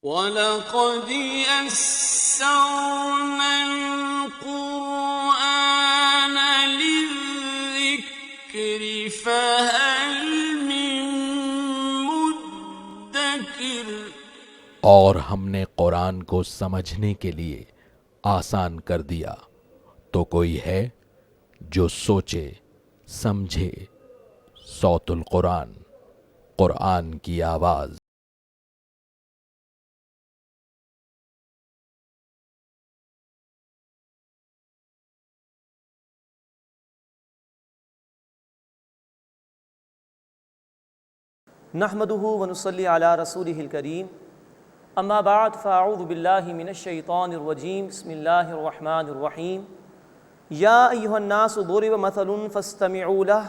وَلَقَدْ يَسَّرْنَا الْقُرْآنَ لِلذِّكْرِ فَهَلْ مِن مُّدَّكِرٍ۔ اور ہم نے قرآن کو سمجھنے کے لیے آسان کر دیا، تو کوئی ہے جو سوچے سمجھے۔ صوت القرآن، قرآن کی آواز۔ نحمده ونصلي على رسوله الكريم اما بعد فاعوذ بالله من الشيطان الرجيم بسم الله الرحمن الرحيم يا ايها الناس ضرب مثل فاستمعوا له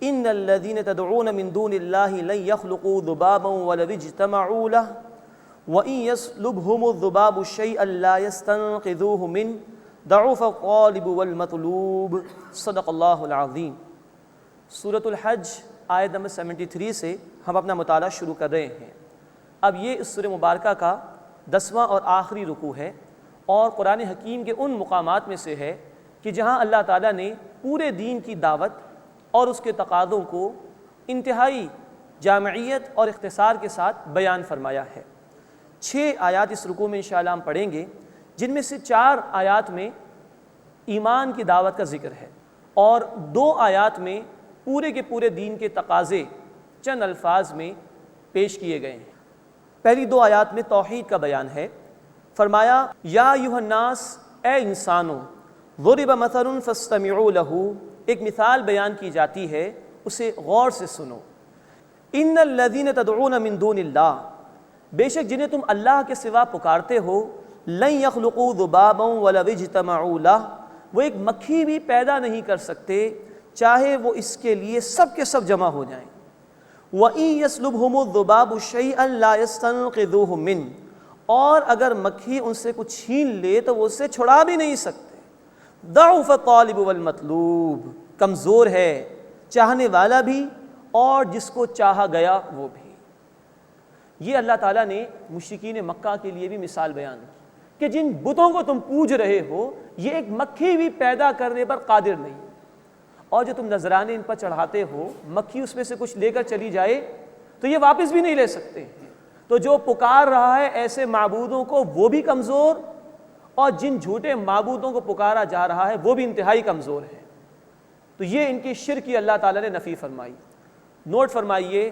ان الذين تدعون من دون الله لن يخلقوا ذبابا ولو اجتمعوا له وان يسلبهم الذباب شيئا لا يستنقذوه منه ضعف الطالب والمطلوب صدق اللہ العظیم۔ سورۃ الحج آیت نمبر 73 سے ہم اپنا مطالعہ شروع کر رہے ہیں۔ اب یہ اس سورہ مبارکہ کا 10واں اور آخری رکوع ہے، اور قرآن حکیم کے ان مقامات میں سے ہے کہ جہاں اللہ تعالیٰ نے پورے دین کی دعوت اور اس کے تقاضوں کو انتہائی جامعیت اور اختصار کے ساتھ بیان فرمایا ہے۔ 6 آیات اس رکوع میں انشاءاللہ ہم پڑھیں گے، جن میں سے 4 آیات میں ایمان کی دعوت کا ذکر ہے، اور 2 آیات میں پورے کے پورے دین کے تقاضے چند الفاظ میں پیش کیے گئے ہیں۔ پہلی 2 آیات میں توحید کا بیان ہے۔ فرمایا یا ایھا الناس، اے انسانوں، ضرب مثل فاستمعوا لہ، ایک مثال بیان کی جاتی ہے، اسے غور سے سنو۔ ان الذین تدعون من دون اللہ، بے شک جنہیں تم اللہ کے سوا پکارتے ہو، لن یخلقوا ذبابا ولو اجتمعوا لہ، وہ ایک مکھی بھی پیدا نہیں کر سکتے چاہے وہ اس کے لیے سب کے سب جمع ہو جائیں۔ وَإِن يَسْلُبْهُمُ الذُّبَابُ شَيْئًا لَا يَسْتَنقِذُوهُ مِنْهُ، اور اگر مکھی ان سے کچھ چھین لے تو وہ اسے چھڑا بھی نہیں سکتے۔ ضَعُفَ الطَّالِبُ وَالْمَطْلُوبُ، کمزور ہے چاہنے والا بھی اور جس کو چاہا گیا وہ بھی۔ یہ اللہ تعالیٰ نے مشرکین مکہ کے لیے بھی مثال بیان کی کہ جن بتوں کو تم پوج رہے ہو، یہ ایک مکھی بھی پیدا کرنے پر قادر نہیں، اور جو تم نذرانے ان پر چڑھاتے ہو، مکھی اس میں سے کچھ لے کر چلی جائے تو یہ واپس بھی نہیں لے سکتے ہیں۔ تو جو پکار رہا ہے ایسے معبودوں کو وہ بھی کمزور، اور جن جھوٹے معبودوں کو پکارا جا رہا ہے وہ بھی انتہائی کمزور ہے۔ تو یہ ان کی شرک کی اللہ تعالیٰ نے نفی فرمائی۔ نوٹ فرمائیے،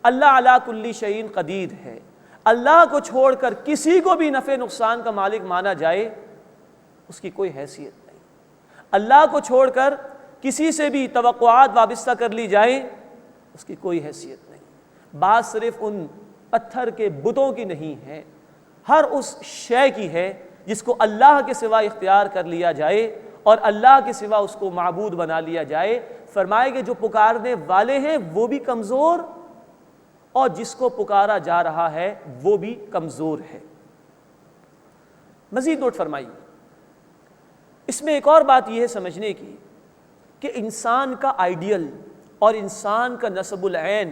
اللہ علی کل شیء قدیر ہے۔ اللہ کو چھوڑ کر کسی کو بھی نفع نقصان کا مالک مانا جائے، اس کی کوئی حیثیت نہیں۔ اللہ کو چھوڑ کر کسی سے بھی توقعات وابستہ کر لی جائیں، اس کی کوئی حیثیت نہیں۔ بات صرف ان پتھر کے بتوں کی نہیں ہے، ہر اس شے کی ہے جس کو اللہ کے سوا اختیار کر لیا جائے اور اللہ کے سوا اس کو معبود بنا لیا جائے۔ فرمائے کہ جو پکارنے والے ہیں وہ بھی کمزور، اور جس کو پکارا جا رہا ہے وہ بھی کمزور ہے۔ مزید نوٹ فرمائیے، اس میں ایک اور بات یہ ہے سمجھنے کی کہ انسان کا آئیڈیل اور انسان کا نسب العین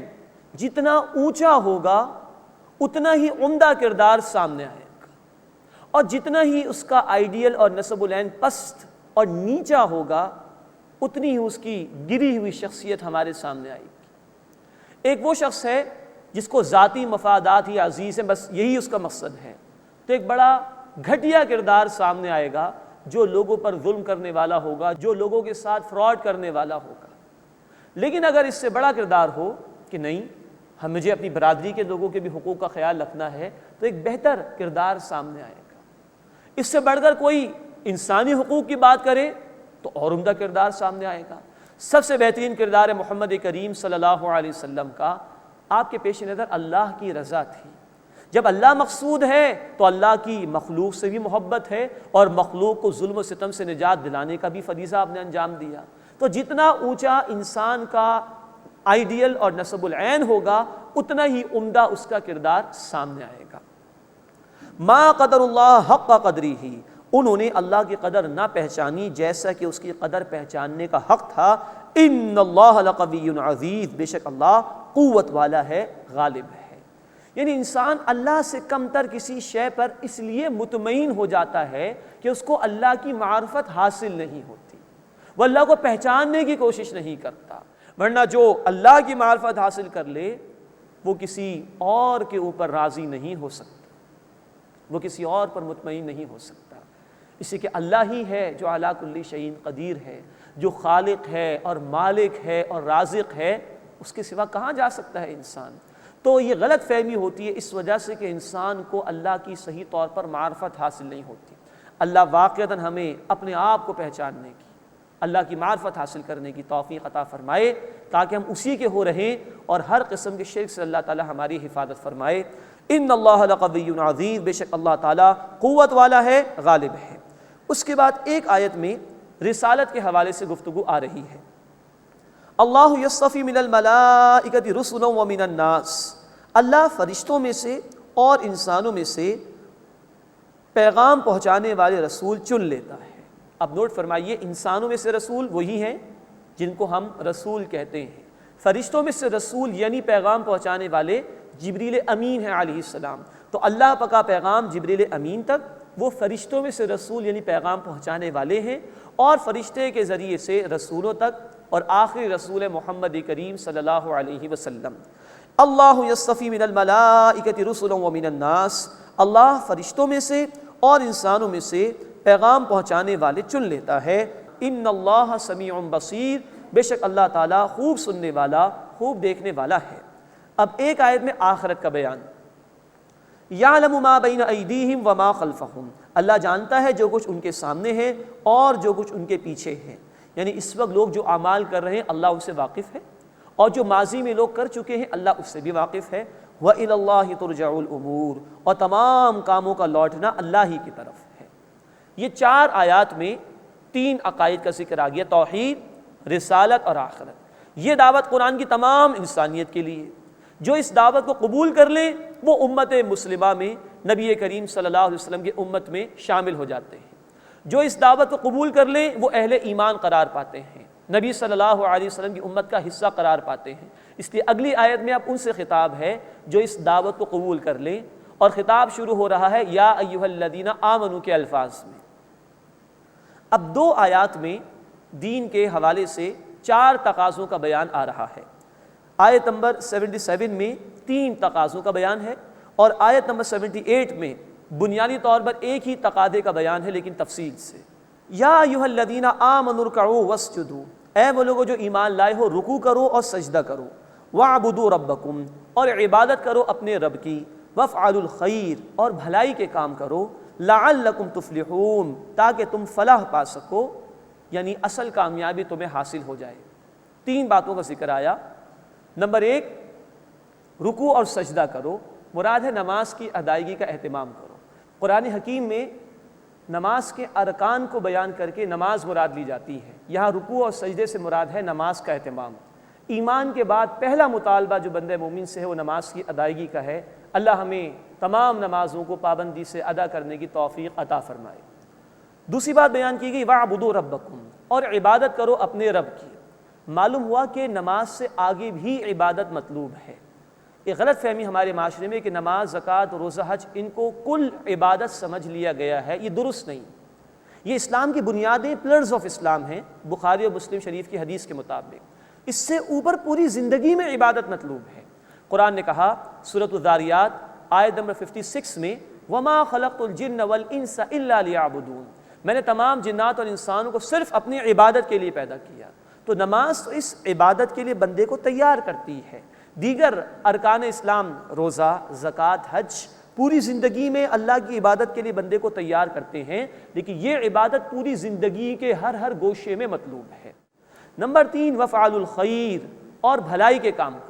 جتنا اونچا ہوگا اتنا ہی عمدہ کردار سامنے آئے گا، اور جتنا ہی اس کا آئیڈیل اور نسب العین پست اور نیچا ہوگا اتنی ہی اس کی گری ہوئی شخصیت ہمارے سامنے آئے گی۔ ایک وہ شخص ہے جس کو ذاتی مفادات ہی عزیز ہیں، بس یہی اس کا مقصد ہے، تو ایک بڑا گھٹیا کردار سامنے آئے گا، جو لوگوں پر ظلم کرنے والا ہوگا، جو لوگوں کے ساتھ فراڈ کرنے والا ہوگا۔ لیکن اگر اس سے بڑا کردار ہو کہ نہیں، مجھے اپنی برادری کے لوگوں کے بھی حقوق کا خیال رکھنا ہے، تو ایک بہتر کردار سامنے آئے گا۔ اس سے بڑھ کر کوئی انسانی حقوق کی بات کرے تو اور عمدہ کردار سامنے آئے گا۔ سب سے بہترین کردار محمد کریم صلی اللہ علیہ وسلم کا، آپ کے پیش نظر اللہ کی رضا تھی۔ جب اللہ مقصود ہے تو اللہ کی مخلوق سے بھی محبت ہے، اور مخلوق کو ظلم و ستم سے نجات دلانے کا بھی فریضہ آپ نے انجام دیا۔ تو جتنا اونچا انسان کا آئیڈیل اور نسب العین ہوگا اتنا ہی عمدہ اس کا کردار سامنے آئے گا۔ ما قدر اللہ حق قدرہ، انہوں نے اللہ کی قدر نہ پہچانی جیسا کہ اس کی قدر پہچاننے کا حق تھا۔ ان اللہ لقوی عزیز، بے شک اللہ قوت والا ہے، غالب ہے۔ یعنی انسان اللہ سے کم تر کسی شے پر اس لیے مطمئن ہو جاتا ہے کہ اس کو اللہ کی معرفت حاصل نہیں ہوتی، وہ اللہ کو پہچاننے کی کوشش نہیں کرتا، ورنہ جو اللہ کی معرفت حاصل کر لے وہ کسی اور کے اوپر راضی نہیں ہو سکتا، وہ کسی اور پر مطمئن نہیں ہو سکتا، اسی کہ اللہ ہی ہے جو علی کل شیء قدیر ہے، جو خالق ہے اور مالک ہے اور رازق ہے، اس کے سوا کہاں جا سکتا ہے انسان؟ تو یہ غلط فہمی ہوتی ہے اس وجہ سے کہ انسان کو اللہ کی صحیح طور پر معرفت حاصل نہیں ہوتی۔ اللہ واقعتاً ہمیں اپنے آپ کو پہچاننے کی، اللہ کی معرفت حاصل کرنے کی توفیق عطا فرمائے تاکہ ہم اسی کے ہو رہیں اور ہر قسم کے شرک سے اللہ تعالی ہماری حفاظت فرمائے۔ ان اللہ لقوی عزیز، بے شک اللہ تعالیٰ قوت والا ہے، غالب ہے۔ اس کے بعد ایک آیت میں رسالت کے حوالے سے گفتگو آ رہی ہے۔ اللہ یصطفی من الملائکۃ رسلا ومن الناس، اللہ فرشتوں میں سے اور انسانوں میں سے پیغام پہنچانے والے رسول چن لیتا ہے۔ اب نوٹ فرمائیے، انسانوں میں سے رسول وہی ہیں جن کو ہم رسول کہتے ہیں، فرشتوں میں سے رسول یعنی پیغام پہنچانے والے جبریل امین ہیں علیہ السلام، تو اللہ کا پیغام جبریل امین تک، وہ فرشتوں میں سے رسول یعنی پیغام پہنچانے والے ہیں، اور فرشتے کے ذریعے سے رسولوں تک، اور آخری رسول محمد کریم صلی اللہ علیہ وسلم۔ اللہ یصطفی من الملائکۃ رسلا ومن الناس، اللہ فرشتوں میں سے اور انسانوں میں سے پیغام پہنچانے والے چن لیتا ہے۔ ان اللہ سمیع بصیر، بے شک اللہ تعالیٰ خوب سننے والا، خوب دیکھنے والا ہے۔ اب ایک آیت میں آخرت کا بیان، یعلم ما بین ایدیہم وما خلفہم، اللہ جانتا ہے جو کچھ ان کے سامنے ہے اور جو کچھ ان کے پیچھے ہے، یعنی اس وقت لوگ جو اعمال کر رہے ہیں اللہ اس سے واقف ہے، اور جو ماضی میں لوگ کر چکے ہیں اللہ اس سے بھی واقف ہے۔ وَإِلَى اللَّهِ تُرْجَعُ الْأُمُورُ، اور تمام کاموں کا لوٹنا اللہ ہی کی طرف ہے۔ یہ 4 آیات میں 3 عقائد کا ذکر آ گیا، توحید، رسالت اور آخرت۔ یہ دعوت قرآن کی تمام انسانیت کے لیے، جو اس دعوت کو قبول کر لیں وہ امت مسلمہ میں، نبی کریم صلی اللہ علیہ وسلم کی امت میں شامل ہو جاتے ہیں، جو اس دعوت کو قبول کر لیں وہ اہل ایمان قرار پاتے ہیں، نبی صلی اللہ علیہ وسلم کی امت کا حصہ قرار پاتے ہیں۔ اس لیے اگلی آیت میں اب ان سے خطاب ہے جو اس دعوت کو قبول کر لیں، اور خطاب شروع ہو رہا ہے یا ایھا الذین آمنوا کے الفاظ میں۔ اب 2 آیات میں دین کے حوالے سے 4 تقاضوں کا بیان آ رہا ہے۔ آیت نمبر 77 میں 3 تقاضوں کا بیان ہے، اور آیت نمبر 78 میں بنیادی طور پر ایک ہی تقاضے کا بیان ہے لیکن تفصیل سے۔ یا ایھا الذین آمنوا ارکعوا واسجدوا، اے وہ لوگوں جو ایمان لائے ہو رکوع کرو اور سجدہ کرو، واعبدوا ربکم، اور عبادت کرو اپنے رب کی، وافعلوا الخیر، اور بھلائی کے کام کرو، لعلکم تفلحون، تاکہ تم فلاح پا سکو، یعنی اصل کامیابی تمہیں حاصل ہو جائے۔ 3 باتوں کا ذکر آیا۔ نمبر 1، رکوع اور سجدہ کرو، مراد ہے نماز کی ادائیگی کا اہتمام کرو۔ قرآن حکیم میں نماز کے ارکان کو بیان کر کے نماز مراد لی جاتی ہے، یہاں رکوع اور سجدے سے مراد ہے نماز کا اہتمام۔ ایمان کے بعد پہلا مطالبہ جو بندہ مومن سے ہے وہ نماز کی ادائیگی کا ہے۔ اللہ ہمیں تمام نمازوں کو پابندی سے ادا کرنے کی توفیق عطا فرمائے۔ دوسری بات بیان کی گئی وَاعْبُدُوا رَبَّكُمْ، اور عبادت کرو اپنے رب کی۔ معلوم ہوا کہ نماز سے آگے بھی عبادت مطلوب ہے۔ ایک غلط فہمی ہمارے معاشرے میں کہ نماز، زکوٰۃ، روزہ، حج ان کو کل عبادت سمجھ لیا گیا ہے، یہ درست نہیں۔ یہ اسلام کی بنیادیں، پلرز آف اسلام ہیں، بخاری اور مسلم شریف کی حدیث کے مطابق۔ اس سے اوپر پوری زندگی میں عبادت مطلوب ہے۔ قرآن نے کہا سورۃ الذاریات آیت نمبر 56 میں وَمَا خَلَقْتُ الْجِنَّ وَالْإِنسَ إِلَّا لِيَعْبُدُونَ، میں نے تمام جنات اور انسانوں کو صرف اپنی عبادت کے لیے پیدا کیا۔ تو نماز تو اس عبادت کے لیے بندے کو تیار کرتی ہے۔ دیگر ارکان اسلام، روزہ، زکوٰۃ، حج، پوری زندگی میں اللہ کی عبادت کے لیے بندے کو تیار کرتے ہیں، لیکن یہ عبادت پوری زندگی کے ہر گوشے میں مطلوب ہے۔ نمبر 3، وَافْعَلُوا الْخَيْرَ، اور بھلائی کے کام کرو۔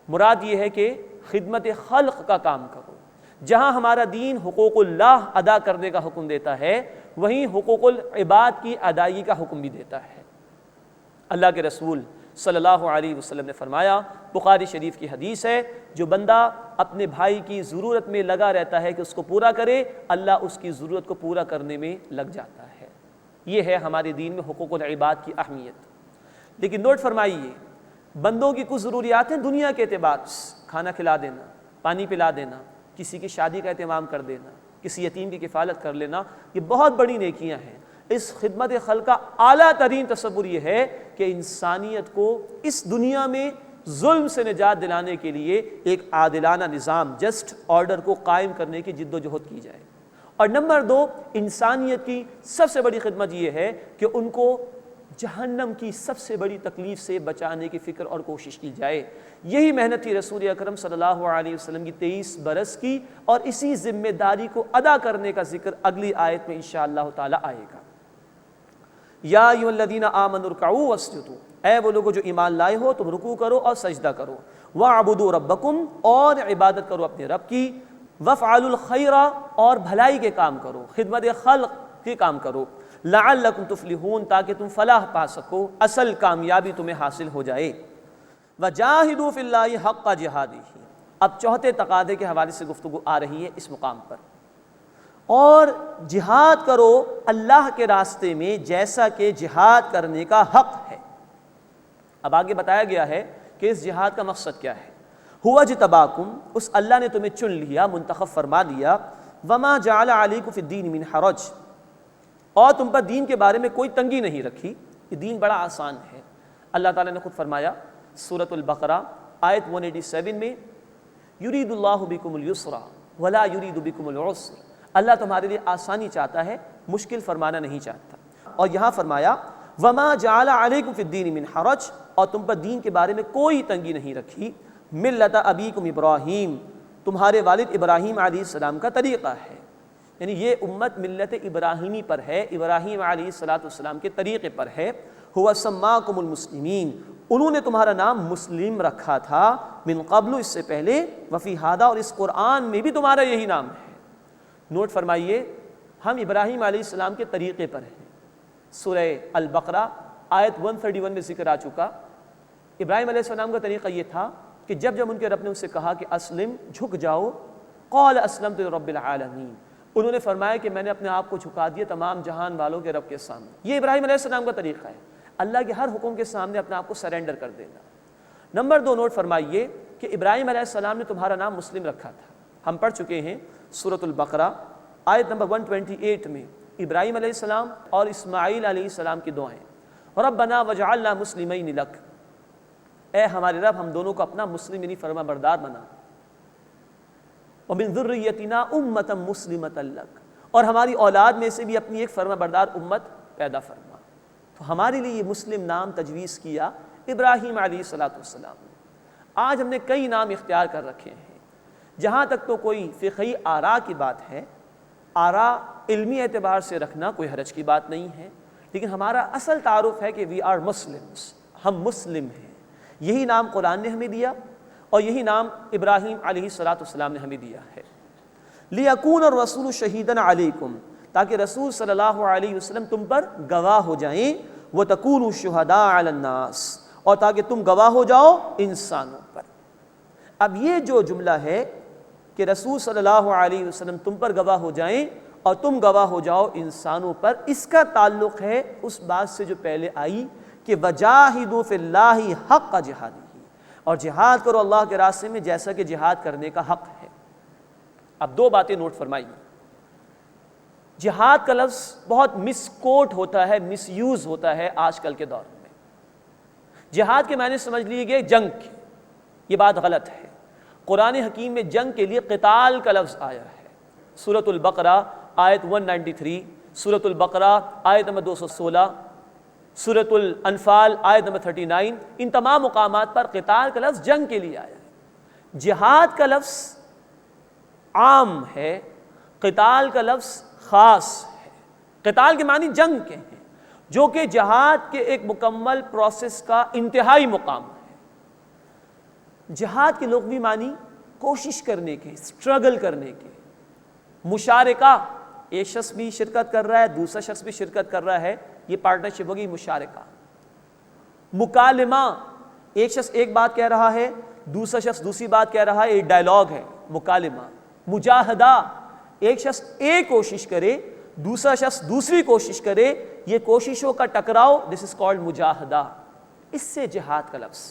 مراد یہ ہے کہ خدمت خلق کا کام کرو۔ جہاں ہمارا دین حقوق اللہ ادا کرنے کا حکم دیتا ہے، وہیں حقوق العباد کی ادائیگی کا حکم بھی دیتا ہے۔ اللہ کے رسول صلی اللہ علیہ وسلم نے فرمایا، بخاری شریف کی حدیث ہے، جو بندہ اپنے بھائی کی ضرورت میں لگا رہتا ہے کہ اس کو پورا کرے، اللہ اس کی ضرورت کو پورا کرنے میں لگ جاتا ہے۔ یہ ہے ہمارے دین میں حقوق العباد کی اہمیت۔ لیکن نوٹ فرمائیے، بندوں کی کچھ ضروریات ہیں دنیا کے اعتبار سے، کھانا کھلا دینا، پانی پلا دینا، کسی کی شادی کا اہتمام کر دینا، کسی یتیم کی کفالت کر لینا، یہ بہت بڑی نیکیاں ہیں۔ اس خدمت خلق کا اعلیٰ ترین تصور یہ ہے کہ انسانیت کو اس دنیا میں ظلم سے نجات دلانے کے لیے ایک عادلانہ نظام، جسٹ آرڈر کو قائم کرنے کی جد و جہد کی جائے۔ اور نمبر 2، انسانیت کی سب سے بڑی خدمت یہ ہے کہ ان کو جہنم کی سب سے بڑی تکلیف سے بچانے کی فکر اور کوشش کی جائے۔ یہی محنت تھی رسول اکرم صلی اللہ علیہ وسلم کی 23 برس کی، اور اسی ذمہ داری کو ادا کرنے کا ذکر اگلی آیت میں انشاءاللہ تعالی آئے گا۔ یا ایھا الذین آمنوا ارکعوا واسجدوا، اے وہ لوگو جو ایمان لائے ہو تم رکوع کرو اور سجدہ کرو، واعبدوا ربکم، اور عبادت کرو اپنے رب کی، وافعلوا الخیر، اور بھلائی کے کام کرو، خدمت خلق کے کام کرو، لعلکم تفلحون، تاکہ تم فلاح پا سکو، اصل کامیابی تمہیں حاصل ہو جائے۔ وجاہدوا فی اللہ حق جہادہ، اب چوتھے تقاضے کے حوالے سے گفتگو آ رہی ہے اس مقام پر، اور جہاد کرو اللہ کے راستے میں جیسا کہ جہاد کرنے کا حق ہے۔ اب آگے بتایا گیا ہے کہ اس جہاد کا مقصد کیا ہے۔ ہوا اجتباکم، اس اللہ نے تمہیں چن لیا، منتخب فرما لیا، وما جعل علیکم فی الدین من حرج، اور تم پر دین کے بارے میں کوئی تنگی نہیں رکھی، یہ دین بڑا آسان ہے۔ اللہ تعالیٰ نے خود فرمایا سورۃ البقرہ آیت 187 میں، یرید اللہ بکم الیسر ولا یرید بکم العسر، اللہ تمہارے لیے آسانی چاہتا ہے، مشکل فرمانا نہیں چاہتا۔ اور یہاں فرمایا وما جعل علیکم فی الدین من حرج، اور تم پر دین کے بارے میں کوئی تنگی نہیں رکھی، ملت ابیکم ابراہیم، تمہارے والد ابراہیم علیہ السلام کا طریقہ ہے، یعنی یہ امت ملت ابراہیمی پر ہے، ابراہیم علیہ السلام کے طریقے پر ہے۔ ہوا سماکم المسلمین، انہوں نے تمہارا نام مسلم رکھا تھا، من قبل، اس سے پہلے، وفی ھذا، اور اس قرآن میں بھی تمہارا یہی نام ہے۔ نوٹ فرمائیے، ہم ابراہیم علیہ السلام کے طریقے پر ہیں۔ سورہ البقرہ آیت 131 میں ذکر آ چکا، ابراہیم علیہ السلام کا طریقہ یہ تھا کہ جب ان کے رب نے ان سے کہا کہ اسلم، جھک جاؤ، قال اسلمت لرب العالمین، انہوں نے فرمایا کہ میں نے اپنے آپ کو جھکا دیا تمام جہان والوں کے رب کے سامنے۔ یہ ابراہیم علیہ السلام کا طریقہ ہے، اللہ کے ہر حکم کے سامنے اپنے آپ کو سرنڈر کر دینا۔ نمبر 2، نوٹ فرمائیے کہ ابراہیم علیہ السلام نے تمہارا نام مسلم رکھا تھا۔ ہم پڑھ چکے ہیں سورۃ البقرہ آیت نمبر 128 میں ابراہیم علیہ السلام اور اسماعیل علیہ السلام کی دعائیں، ربنا وجعلنا مسلمین لک، اے ہمارے رب ہم دونوں کو اپنا مسلم یعنی فرما بردار بنا، ومن ذریتنا امۃ مسلمۃ لک، اور ہماری اولاد میں سے بھی اپنی ایک فرما بردار امت پیدا فرما۔ تو ہمارے لیے یہ مسلم نام تجویز کیا ابراہیم علیہ السلام نے۔ آج ہم نے کئی نام اختیار کر رکھے ہیں، جہاں تک تو کوئی فقہی آراء کی بات ہے، آراء علمی اعتبار سے رکھنا کوئی حرج کی بات نہیں ہے، لیکن ہمارا اصل تعارف ہے کہ وی آر مسلمس، ہم مسلم ہیں۔ یہی نام قرآن نے ہمیں دیا، اور یہی نام ابراہیم علیہ السلام نے ہمیں دیا ہے۔ لیکون الرسول شہیداً علیکم، تاکہ رسول صلی اللہ علیہ وسلم تم پر گواہ ہو جائیں، وتکونوا شہداء علی الناس، اور تاکہ تم گواہ ہو جاؤ انسانوں پر۔ اب یہ جو جملہ ہے کہ رسول صلی اللہ علیہ وسلم تم پر گواہ ہو جائیں اور تم گواہ ہو جاؤ انسانوں پر، اس کا تعلق ہے اس بات سے جو پہلے آئی کہ وجاہدوا فی اللہ حق جہادہ، اور جہاد کرو اللہ کے راستے میں جیسا کہ جہاد کرنے کا حق ہے۔ اب 2 باتیں نوٹ فرمائیے۔ جہاد کا لفظ بہت مس کوٹ ہوتا ہے، مس یوز ہوتا ہے آج کل کے دور میں۔ جہاد کے معنی سمجھ لیے گئے جنگ کے، یہ بات غلط ہے۔ قرآن حکیم میں جنگ کے لیے قتال کا لفظ آیا ہے۔ سورۃ البقرہ آیت 193، سورۃ البقرہ آیت نمبر 216، سورۃ الانفال آیت نمبر 39، ان تمام مقامات پر قتال کا لفظ جنگ کے لیے آیا ہے۔ جہاد کا لفظ عام ہے، قتال کا لفظ خاص ہے۔ قتال کے معنی جنگ کے ہیں، جو کہ جہاد کے ایک مکمل پروسیس کا انتہائی مقام ہے۔ جہاد کے لغوی معنی کوشش کرنے کے، اسٹرگل کرنے کے، مشارکہ، ایک شخص بھی شرکت کر رہا ہے، دوسرا شخص بھی شرکت کر رہا ہے، یہ پارٹنرشپ ہوگی، مشارکہ۔ مکالمہ، ایک شخص ایک بات کہہ رہا ہے، دوسرا شخص دوسری بات کہہ رہا ہے، یہ ڈائلاگ ہے، مکالمہ۔ مجاہدہ، ایک شخص ایک کوشش کرے، دوسرا شخص دوسری کوشش کرے، یہ کوششوں کا ٹکراؤ، دس از کالڈ مجاہدہ۔ اس سے جہاد کا لفظ۔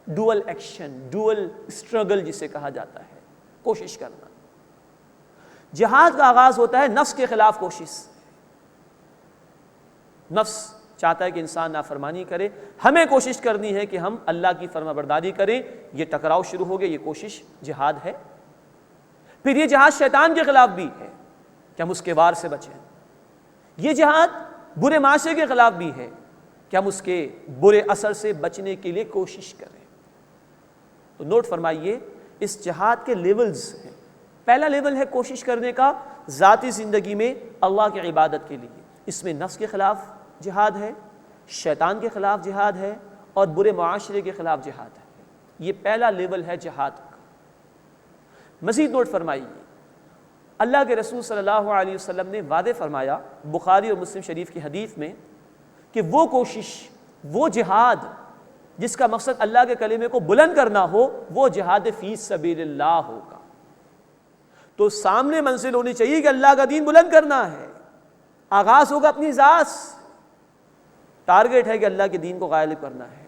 ڈوئل ایکشن، ڈوئل اسٹرگل جسے کہا جاتا ہے، کوشش کرنا۔ جہاد کا آغاز ہوتا ہے نفس کے خلاف کوشش۔ نفس چاہتا ہے کہ انسان نافرمانی کرے، ہمیں کوشش کرنی ہے کہ ہم اللہ کی فرما برداری کریں۔ یہ ٹکراؤ شروع ہو گیا، یہ کوشش جہاد ہے۔ پھر یہ جہاد شیطان کے خلاف بھی ہے کہ ہم اس کے وار سے بچیں۔ یہ جہاد برے معاشرے کے خلاف بھی ہے کہ ہم اس کے برے اثر سے بچنے کے لیے کوشش کریں۔ تو نوٹ فرمائیے، اس جہاد کے لیولز ہیں۔ پہلا لیول ہے کوشش کرنے کا ذاتی زندگی میں اللہ کی عبادت کے لیے، اس میں نفس کے خلاف جہاد ہے، شیطان کے خلاف جہاد ہے، اور برے معاشرے کے خلاف جہاد ہے۔ یہ پہلا لیول ہے جہاد کا۔ مزید نوٹ فرمائیے، اللہ کے رسول صلی اللہ علیہ وسلم نے واضح فرمایا بخاری اور مسلم شریف کی حدیث میں کہ وہ کوشش، وہ جہاد جس کا مقصد اللہ کے کلمے کو بلند کرنا ہو، وہ جہاد فی سبیل اللہ ہوگا۔ تو سامنے منزل ہونی چاہیے کہ اللہ کا دین بلند کرنا ہے۔ آغاز ہوگا اپنی ذات سے، ٹارگٹ ہے کہ اللہ کے دین کو غالب کرنا ہے،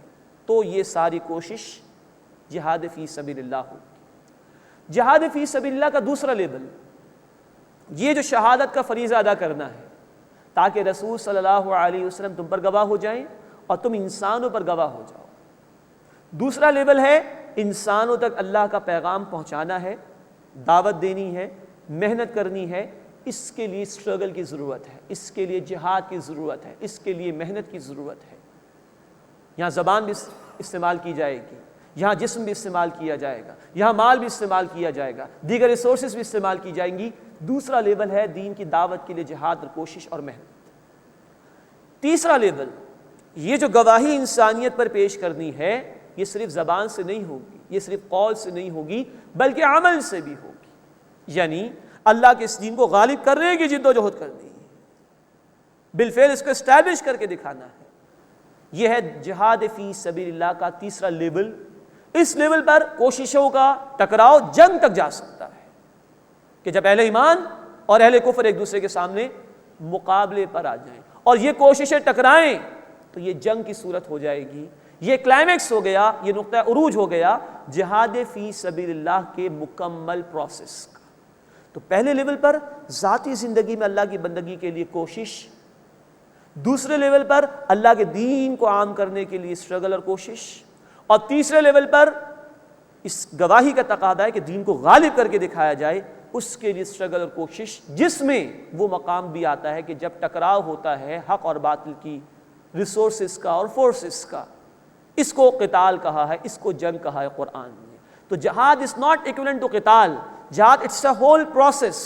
تو یہ ساری کوشش جہاد فی سبیل اللہ ہوگی۔ جہاد فی سبیل اللہ کا دوسرا لیول، یہ جو شہادت کا فریضہ ادا کرنا ہے تاکہ رسول صلی اللہ علیہ وسلم تم پر گواہ ہو جائیں اور تم انسانوں پر گواہ ہو جاؤ۔ دوسرا لیول ہے انسانوں تک اللہ کا پیغام پہنچانا ہے، دعوت دینی ہے، محنت کرنی ہے۔ اس کے لیے اسٹرگل کی ضرورت ہے، اس کے لیے جہاد کی ضرورت ہے، اس کے لیے محنت کی ضرورت ہے۔ یہاں زبان بھی استعمال کی جائے گی، یہاں جسم بھی استعمال کیا جائے گا، یہاں مال بھی استعمال کیا جائے گا، دیگر ریسورسز بھی استعمال کی جائیں گی۔ دوسرا لیول ہے دین کی دعوت کے لیے جہاد اور کوشش اور محنت۔ تیسرا لیول، یہ جو گواہی انسانیت پر پیش کرنی ہے، یہ صرف زبان سے نہیں ہوگی، یہ صرف قول سے نہیں ہوگی، بلکہ عمل سے بھی ہوگی۔ یعنی اللہ کے اس دین کو غالب کرنے کی جد و جہد کرنی ہے، بالفعل اس کو اسٹیبلش کر کے دکھانا ہے۔ یہ ہے جہاد فی سبیل اللہ کا تیسرا لیول۔ اس لیول پر کوششوں کا ٹکراؤ جنگ تک جا سکتا ہے کہ جب اہل ایمان اور اہل کفر ایک دوسرے کے سامنے مقابلے پر آ جائیں اور یہ کوششیں ٹکرائیں تو یہ جنگ کی صورت ہو جائے گی۔ یہ کلائمیکس ہو گیا، یہ نقطہ عروج ہو گیا جہاد فی سبیل اللہ کے مکمل پروسیس کا۔ تو پہلے لیول پر ذاتی زندگی میں اللہ کی بندگی کے لیے کوشش، دوسرے لیول پر اللہ کے دین کو عام کرنے کے لیے اسٹرگل اور کوشش، اور تیسرے لیول پر اس گواہی کا تقاضا ہے کہ دین کو غالب کر کے دکھایا جائے، اس کے لیے اسٹرگل اور کوشش، جس میں وہ مقام بھی آتا ہے کہ جب ٹکراؤ ہوتا ہے حق اور باطل کی، ریسورسز کا اور فورسز کا، اس کو قتال کہا ہے، اس کو جنگ کہا ہے قرآن میں۔ تو جہاد از ناٹ ایکویلنٹ ٹو قتال، جہاد اٹس اے ہول پروسیس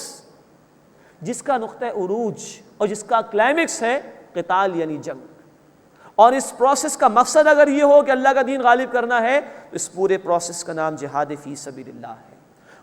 جس کا نقطہ عروج اور جس کا کلائمیکس ہے قتال یعنی جنگ۔ اور اس پروسیس کا مقصد اگر یہ ہو کہ اللہ کا دین غالب کرنا ہے تو اس پورے پروسیس کا نام جہاد فی سبیل اللہ ہے۔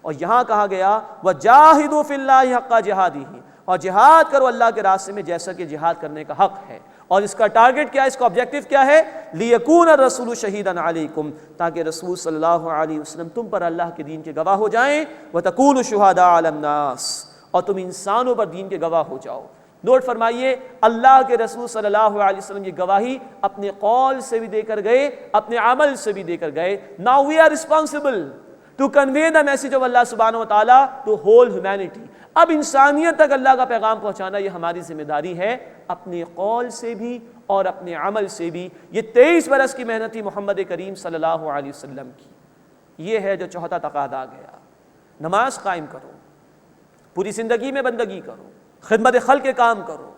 اور یہاں کہا گیا وَجَاهِدُوا فِي اللَّهِ حَقَّ جِهَادِهِ، اور جہاد کرو اللہ کے راستے میں جیسا کہ جہاد کرنے کا حق ہے۔ اور اس کا ٹارگٹ کیا ہے، اس کا آبجیکٹو کیا ہے؟ لِيَكُونَ الرَّسُولُ شَهِيدًا عَلَيْكُمْ، تاکہ رسول صلی اللہ علیہ وسلم تم پر اللہ کے دین کے گواہ ہو جائیں، وَتَكُونُوا شُهَدَاءَ عَلَى النَّاسِ، اور تم انسانوں پر دین کے گواہ ہو جاؤ۔ نوٹ فرمائیے، اللہ کے رسول صلی اللہ علیہ وسلم یہ گواہی اپنے قول سے بھی دے کر گئے، اپنے عمل سے بھی دے کر گئے۔ Now we are responsible to convey the message of Allah subhanahu wa ta'ala to whole humanity۔ اب انسانیت تک اللہ کا پیغام پہنچانا یہ ہماری ذمہ داری ہے، اپنے قول سے بھی اور اپنے عمل سے بھی۔ یہ 23 برس کی محنت تھی محمد کریم صلی اللہ علیہ وسلم کی۔ یہ ہے جو چوتھا تقاضا گیا، نماز قائم کرو، پوری زندگی میں بندگی کرو، خدمت خلق کے کام کرو،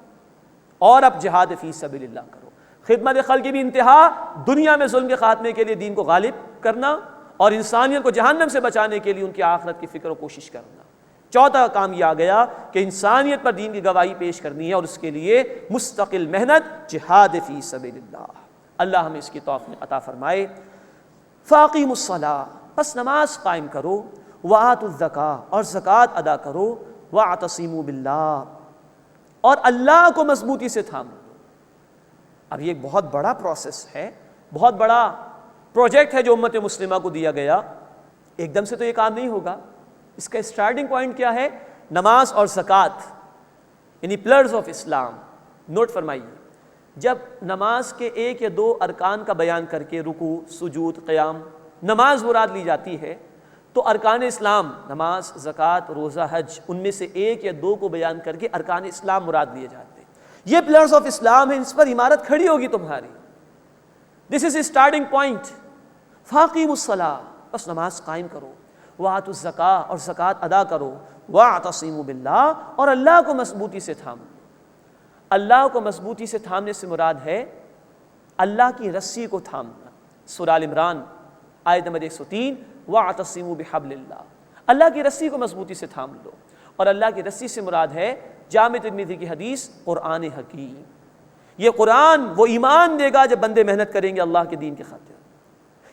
اور اب جہاد فی سبیل اللہ کرو۔ خدمت خلق کی بھی انتہا دنیا میں ظلم کے خاتمے کے لیے دین کو غالب کرنا، اور انسانیت کو جہنم سے بچانے کے لیے ان کی آخرت کی فکر و کوشش کرنا۔ چوتھا کام یہ آ گیا کہ انسانیت پر دین کی گواہی پیش کرنی ہے، اور اس کے لیے مستقل محنت، جہاد فی سبیل اللہ۔ اللہ ہمیں اس کی توفیق عطا فرمائے۔ فاقیموا الصلاۃ، بس نماز قائم کرو، وآتوا الزکاۃ، اور زکوٰۃ ادا کرو، واعتصموا باللہ، اور اللہ کو مضبوطی سے تھامو۔ اب یہ ایک بہت بڑا پروسیس ہے، بہت بڑا پروجیکٹ ہے جو امت مسلمہ کو دیا گیا۔ ایک دم سے تو یہ کام نہیں ہوگا۔ اس کا اسٹارٹنگ پوائنٹ کیا ہے؟ نماز اور زکوٰۃ، یعنی پلرز آف اسلام۔ نوٹ فرمائیے، جب نماز کے 1 یا 2 ارکان کا بیان کر کے رکوع، سجود، قیام نماز مراد لی جاتی ہے تو ارکان اسلام نماز، زکوٰۃ، روزہ، حج، ان میں سے ایک یا دو کو بیان کر کے ارکان اسلام مراد لیے جاتے ہیں۔ یہ پلرز آف اسلام ہیں، اس پر عمارت کھڑی ہوگی تمہاری۔ دس از اے اسٹارٹنگ پوائنٹ۔ فاقیموا الصلاۃ، بس نماز قائم کرو، وآتوا الزکاۃ، اور زکوٰۃ ادا کرو، واعتصموا باللہ، اور اللہ کو مضبوطی سے تھامو۔ اللہ کو مضبوطی سے تھامنے سے مراد ہے اللہ کی رسی کو تھامنا۔ سورہ آل عمران آیت نمبر 103، وَاعْتَصِمُوا بِحَبْلِ اللَّهِ، اللہ کی رسی کو مضبوطی سے تھام لو۔ اور اللہ کی رسی سے مراد ہے جامع ترمذی کی حدیث قرآن حکیم۔ یہ قرآن وہ ایمان دے گا جب بندے محنت کریں گے اللہ کے دین کی خاطر۔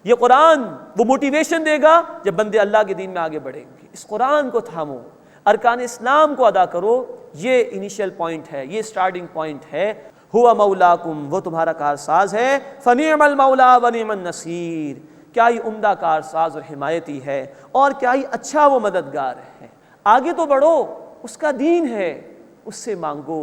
یہ قرآن وہ موٹیویشن دے گا جب بندے اللہ کے دین میں آگے بڑھیں گے۔ اس قرآن کو تھامو، ارکان اسلام کو ادا کرو۔ یہ انیشیل پوائنٹ ہے، یہ سٹارٹنگ پوائنٹ ہے۔ ہوا مولاکم، وہ تمہارا کارساز ہے۔ فنعم المولا ونعم النصیر، کیا ہی عمدہ کارساز اور حمایتی ہے، اور کیا ہی اچھا وہ مددگار ہے۔ آگے تو بڑھو، اس کا دین ہے، اس سے مانگو،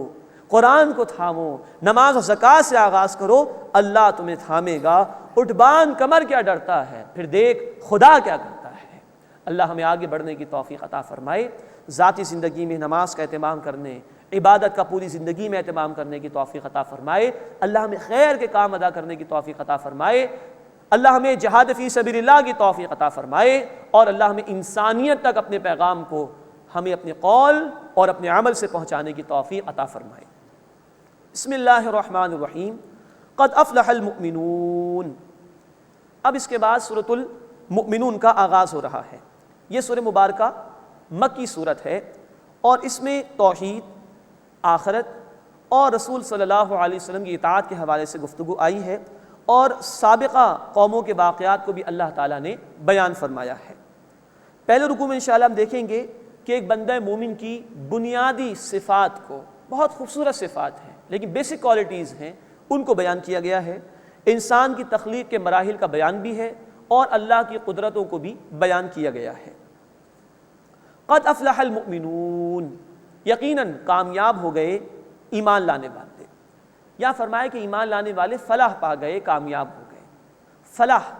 قرآن کو تھامو، نماز و زکوٰۃ سے آغاز کرو، اللہ تمہیں تھامے گا۔ اٹھ بان کمر کیا ڈرتا ہے، پھر دیکھ خدا کیا کرتا ہے۔ اللہ ہمیں آگے بڑھنے کی توفیق عطا فرمائے، ذاتی زندگی میں نماز کا اہتمام کرنے، عبادت کا پوری زندگی میں اہتمام کرنے کی توفیق عطا فرمائے۔ اللہ ہمیں خیر کے کام ادا کرنے کی توفیق عطا فرمائے۔ اللہ ہمیں جہاد فی سبیل اللہ کی توفیق عطا فرمائے، اور اللہ ہمیں انسانیت تک اپنے پیغام کو ہمیں اپنے قول اور اپنے عمل سے پہنچانے کی توفیق عطا فرمائے۔ بسم اللہ الرحمن الرحیم۔ قد افلح المؤمنون۔ اب اس کے بعد سورۃ المؤمنون کا آغاز ہو رہا ہے۔ یہ سورہ مبارکہ مکی سورت ہے، اور اس میں توحید، آخرت اور رسول صلی اللہ علیہ وسلم کی اطاعت کے حوالے سے گفتگو آئی ہے، اور سابقہ قوموں کے واقعات کو بھی اللہ تعالیٰ نے بیان فرمایا ہے۔ پہلے رکوع میں انشاءاللہ ہم دیکھیں گے کہ ایک بندہ مومن کی بنیادی صفات کو، بہت خوبصورت صفات ہیں لیکن بیسک کوالٹیز ہیں، ان کو بیان کیا گیا ہے۔ انسان کی تخلیق کے مراحل کا بیان بھی ہے، اور اللہ کی قدرتوں کو بھی بیان کیا گیا ہے۔ قد افلح المؤمنون، یقیناً کامیاب ہو گئے ایمان لانے والے، یا فرمائے کہ ایمان لانے والے فلاح پا گئے، کامیاب ہو گئے۔ فلاح،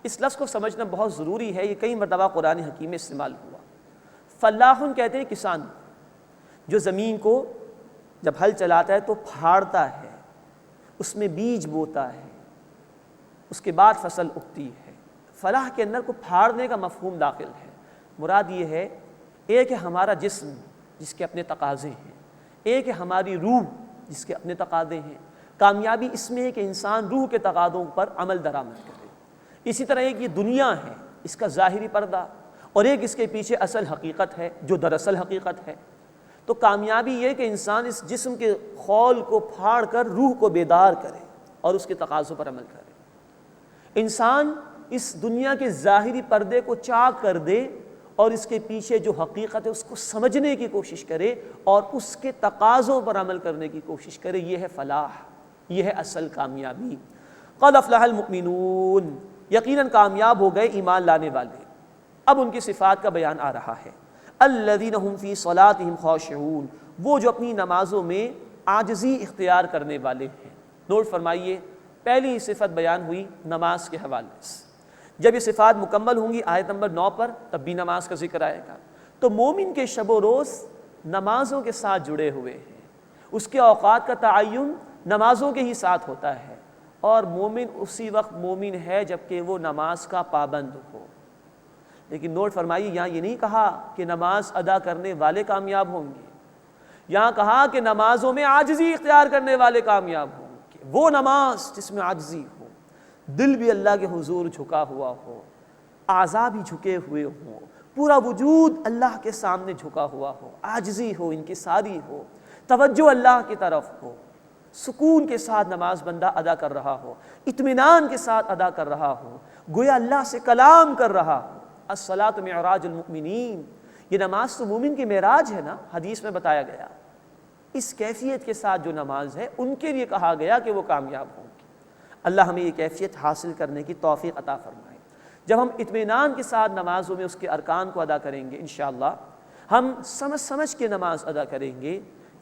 اس لفظ کو سمجھنا بہت ضروری ہے، یہ کئی مرتبہ قرآن حکیم میں استعمال ہوا۔ فلاحن کہتے ہیں کسان، جو زمین کو جب ہل چلاتا ہے تو پھاڑتا ہے، اس میں بیج بوتا ہے، اس کے بعد فصل اگتی ہے۔ فلاح کے اندر کو پھاڑنے کا مفہوم داخل ہے۔ مراد یہ ہے، ایک ہے ہمارا جسم جس کے اپنے تقاضے ہیں، ایک ہے ہماری روح جس کے اپنے تقاضے ہیں۔ کامیابی اس میں ہے کہ انسان روح کے تقاضوں پر عمل درآمد کرے۔ اسی طرح ایک یہ دنیا ہے، اس کا ظاہری پردہ، اور ایک اس کے پیچھے اصل حقیقت ہے جو دراصل حقیقت ہے۔ تو کامیابی یہ کہ انسان اس جسم کے خول کو پھاڑ کر روح کو بیدار کرے اور اس کے تقاضوں پر عمل کرے۔ انسان اس دنیا کے ظاہری پردے کو چاک کر دے اور اس کے پیچھے جو حقیقت ہے اس کو سمجھنے کی کوشش کرے اور اس کے تقاضوں پر عمل کرنے کی کوشش کرے۔ یہ ہے فلاح، یہ ہے اصل کامیابی۔ قد افلح المؤمنون، یقیناً کامیاب ہو گئے ایمان لانے والے۔ اب ان کی صفات کا بیان آ رہا ہے۔ الذین هم فی صلاتهم خاشعون، وہ جو اپنی نمازوں میں عاجزی اختیار کرنے والے ہیں۔ نوٹ فرمائیے، پہلی صفت بیان ہوئی نماز کے حوالے سے۔ جب یہ صفات مکمل ہوں گی آیت نمبر 9 پر، تب بھی نماز کا ذکر آئے گا۔ تو مومن کے شب و روز نمازوں کے ساتھ جڑے ہوئے ہیں، اس کے اوقات کا تعین نمازوں کے ہی ساتھ ہوتا ہے، اور مومن اسی وقت مومن ہے جبکہ وہ نماز کا پابند ہو۔ لیکن نوٹ فرمائیے، یہاں یہ نہیں کہا کہ نماز ادا کرنے والے کامیاب ہوں گے، یہاں کہا کہ نمازوں میں عاجزی اختیار کرنے والے کامیاب ہوں گے۔ وہ نماز جس میں عاجزی ہو، دل بھی اللہ کے حضور جھکا ہوا ہو، اعضاء بھی جھکے ہوئے ہوں، پورا وجود اللہ کے سامنے جھکا ہوا ہو، عاجزی ہو، انکساری ہو، توجہ اللہ کی طرف ہو، سکون کے ساتھ نماز بندہ ادا کر رہا ہو، اطمینان کے ساتھ ادا کر رہا ہو، گویا اللہ سے کلام کر رہا ہو۔ الصلاۃ معراج المؤمنین، یہ نماز تو مومن کی معراج ہے نا، حدیث میں بتایا گیا۔ اس کیفیت کے ساتھ جو نماز ہے ان کے لیے کہا گیا کہ وہ کامیاب ہوں گے۔ اللہ ہمیں یہ کیفیت حاصل کرنے کی توفیق عطا فرمائے۔ جب ہم اطمینان کے ساتھ نمازوں میں اس کے ارکان کو ادا کریں گے انشاءاللہ، ہم سمجھ کے نماز ادا کریں گے۔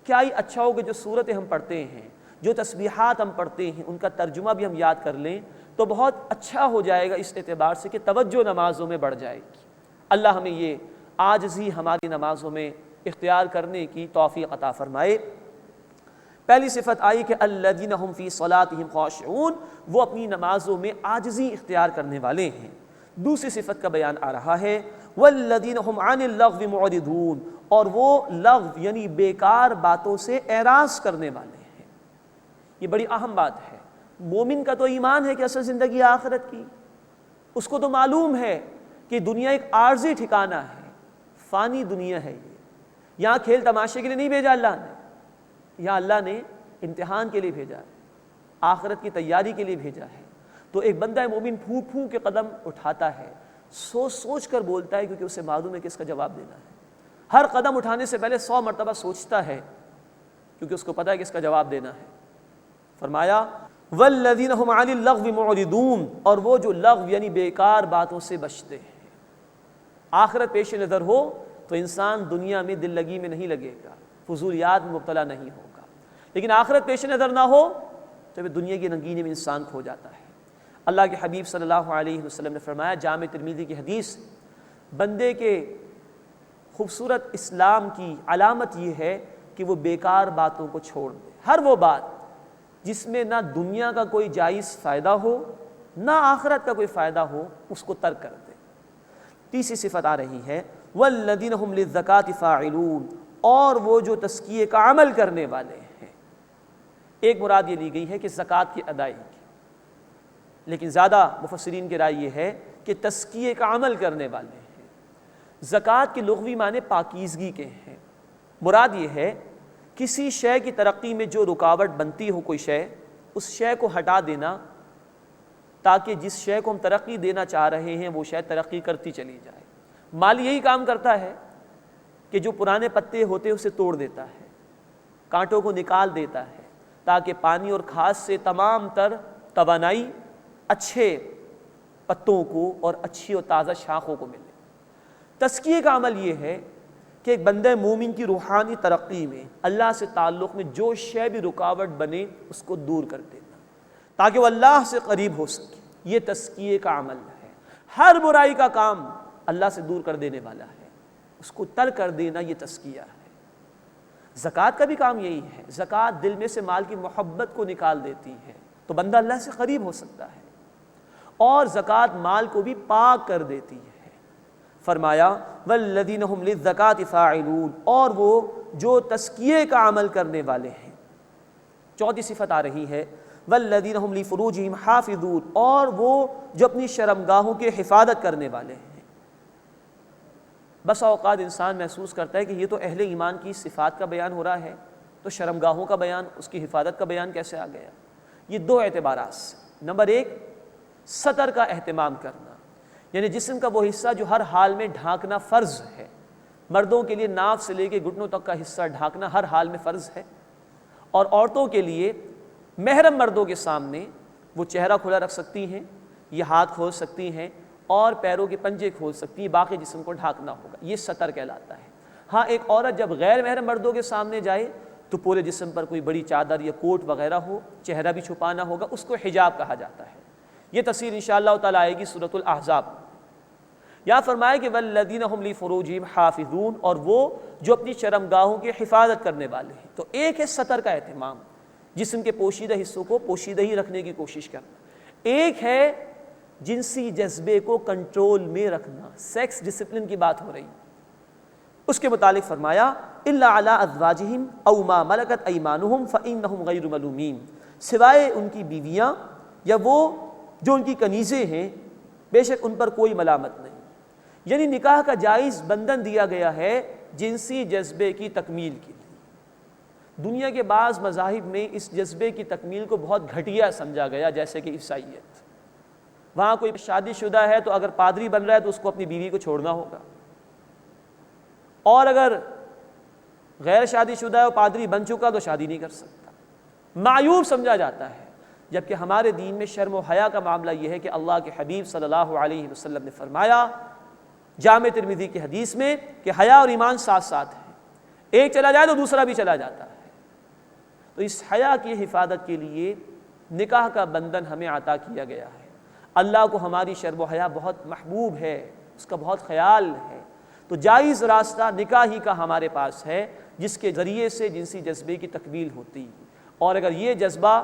کیا ہی اچھا ہوگا جو سورتیں ہم پڑھتے ہیں، جو تسبیحات ہم پڑھتے ہیں، ان کا ترجمہ بھی ہم یاد کر لیں، تو بہت اچھا ہو جائے گا اس اعتبار سے کہ توجہ نمازوں میں بڑھ جائے گی۔ اللہ ہمیں یہ عاجزی ہماری نمازوں میں اختیار کرنے کی توفیق عطا فرمائے۔ پہلی صفت آئی کہ الذین هم فی صلاتہم خاشعون، وہ اپنی نمازوں میں عاجزی اختیار کرنے والے ہیں۔ دوسری صفت کا بیان آ رہا ہے والذین هم عن اللغو معرضون، اور وہ لغو یعنی بیکار باتوں سے اعراض کرنے والے ہیں۔ یہ بڑی اہم بات ہے۔ مومن کا تو ایمان ہے کہ اصل زندگی آخرت کی، اس کو تو معلوم ہے کہ دنیا ایک عارضی ٹھکانہ ہے، فانی دنیا ہے، یہاں کھیل تماشے کے لیے نہیں بھیجا اللہ نے، یہاں اللہ نے امتحان کے لیے بھیجا ہے، آخرت کی تیاری کے لیے بھیجا ہے۔ تو ایک بندہ مومن پھونک پھونک کے قدم اٹھاتا ہے، سوچ سوچ کر بولتا ہے، کیونکہ اسے معلوم ہے کہ اس کا جواب دینا ہے۔ ہر قدم اٹھانے سے پہلے 100 مرتبہ سوچتا ہے، کیونکہ اس کو پتہ ہے کہ اس کا جواب دینا ہے۔ فرمایا والذین هم عن اللغو معرضون، اور وہ جو لغو یعنی بیکار باتوں سے بچتے ہیں۔ آخرت پیش نظر ہو تو انسان دنیا میں دل لگی میں نہیں لگے گا، فضولیات میں مبتلا نہیں ہوگا، لیکن آخرت پیش نظر نہ ہو تو پھر دنیا کی رنگینی میں انسان کھو جاتا ہے۔ اللہ کے حبیب صلی اللہ علیہ وسلم نے فرمایا، جامع ترمذی کی حدیث، بندے کے خوبصورت اسلام کی علامت یہ ہے کہ وہ بیکار باتوں کو چھوڑ دے، ہر وہ بات جس میں نہ دنیا کا کوئی جائز فائدہ ہو نہ آخرت کا کوئی فائدہ ہو، اس کو ترک کر دے۔ تیسری صفت آ رہی ہے والذین هم للزکاۃ فاعلون، اور وہ جو تزکیے کا عمل کرنے والے ہیں۔ ایک مراد یہ لی گئی ہے کہ زکوٰۃ کی ادائیگی، لیکن زیادہ مفسرین کی رائے یہ ہے کہ تزکیے کا عمل کرنے والے ہیں۔ زکوٰۃ کے لغوی معنی پاکیزگی کے ہیں۔ مراد یہ ہے کسی شے کی ترقی میں جو رکاوٹ بنتی ہو کوئی شے، اس شے کو ہٹا دینا تاکہ جس شے کو ہم ترقی دینا چاہ رہے ہیں وہ شے ترقی کرتی چلی جائے۔ مال یہی کام کرتا ہے کہ جو پرانے پتے ہوتے اسے توڑ دیتا ہے، کانٹوں کو نکال دیتا ہے تاکہ پانی اور کھاد سے تمام تر توانائی اچھے پتوں کو اور اچھی اور تازہ شاخوں کو ملے۔ تزکیے کا عمل یہ ہے کہ ایک بندہ مومن کی روحانی ترقی میں، اللہ سے تعلق میں جو شے بھی رکاوٹ بنے اس کو دور کر دینا تاکہ وہ اللہ سے قریب ہو سکے۔ یہ تزکیے کا عمل ہے۔ ہر برائی کا کام اللہ سے دور کر دینے والا ہے، اس کو ترک کر دینا یہ تزکیہ ہے۔ زکوٰۃ کا بھی کام یہی ہے۔ زکوٰۃ دل میں سے مال کی محبت کو نکال دیتی ہے تو بندہ اللہ سے قریب ہو سکتا ہے، اور زکوٰۃ مال کو بھی پاک کر دیتی ہے۔ فرمایا والذین هم للزکاۃ فاعلون، اور وہ جو تزکیے کا عمل کرنے والے ہیں۔ چوتھی صفت آ رہی ہے والذین هم لفروجہم حافظون، اور وہ جو اپنی شرمگاہوں کی حفاظت کرنے والے ہیں۔ بس اوقات انسان محسوس کرتا ہے کہ یہ تو اہل ایمان کی صفات کا بیان ہو رہا ہے، تو شرمگاہوں کا بیان، اس کی حفاظت کا بیان کیسے آ گیا؟ یہ دو اعتبارات سے۔ نمبر ایک، ستر کا اہتمام کرنا، یعنی جسم کا وہ حصہ جو ہر حال میں ڈھانکنا فرض ہے۔ مردوں کے لیے ناف سے لے کے گھٹنوں تک کا حصہ ڈھانکنا ہر حال میں فرض ہے، اور عورتوں کے لیے محرم مردوں کے سامنے وہ چہرہ کھلا رکھ سکتی ہیں، یہ ہاتھ کھول سکتی ہیں اور پیروں کے پنجے کھول سکتی ہیں، باقی جسم کو ڈھانکنا ہوگا، یہ ستر کہلاتا ہے۔ ہاں، ایک عورت جب غیر محرم مردوں کے سامنے جائے تو پورے جسم پر کوئی بڑی چادر یا کوٹ وغیرہ ہو، چہرہ بھی چھپانا ہوگا، اس کو حجاب کہا جاتا ہے۔ یہ تفصیل انشاءاللہ تعالیٰ آئے گی سورۃ الاحزاب۔ یا فرمایا کہ والذین هم لفروجہم حافظون، اور وہ جو اپنی شرمگاہوں کی حفاظت کرنے والے ہیں۔ تو ایک ہے ستر کا اہتمام، جسم کے پوشیدہ حصوں کو پوشیدہ ہی رکھنے کی کوشش کرنا۔ ایک ہے جنسی جذبے کو کنٹرول میں رکھنا، سیکس ڈسپلن کی بات ہو رہی۔ اس کے متعلق فرمایا الا علی ازواجہم او ما ملکت ایمانہم فانہم غیر ملومین، سوائے ان کی بیویاں یا وہ جو ان کی کنیزیں ہیں، بے شک ان پر کوئی ملامت نہیں۔ یعنی نکاح کا جائز بندھن دیا گیا ہے جنسی جذبے کی تکمیل کے لیے۔ دنیا کے بعض مذاہب میں اس جذبے کی تکمیل کو بہت گھٹیا سمجھا گیا، جیسے کہ عیسائیت۔ وہاں کوئی شادی شدہ ہے تو اگر پادری بن رہا ہے تو اس کو اپنی بیوی کو چھوڑنا ہوگا، اور اگر غیر شادی شدہ ہے اور پادری بن چکا تو شادی نہیں کر سکتا، معیوب سمجھا جاتا ہے۔ جبکہ ہمارے دین میں شرم و حیا کا معاملہ یہ ہے کہ اللہ کے حبیب صلی اللہ علیہ وسلم نے فرمایا جامع ترمذی کی حدیث میں کہ حیا اور ایمان ساتھ ساتھ ہیں، ایک چلا جائے تو دوسرا بھی چلا جاتا ہے۔ تو اس حیا کی حفاظت کے لیے نکاح کا بندھن ہمیں عطا کیا گیا ہے۔ اللہ کو ہماری شرم و حیا بہت محبوب ہے، اس کا بہت خیال ہے، تو جائز راستہ نکاح ہی کا ہمارے پاس ہے جس کے ذریعے سے جنسی جذبے کی تکمیل ہوتی ہے۔ اور اگر یہ جذبہ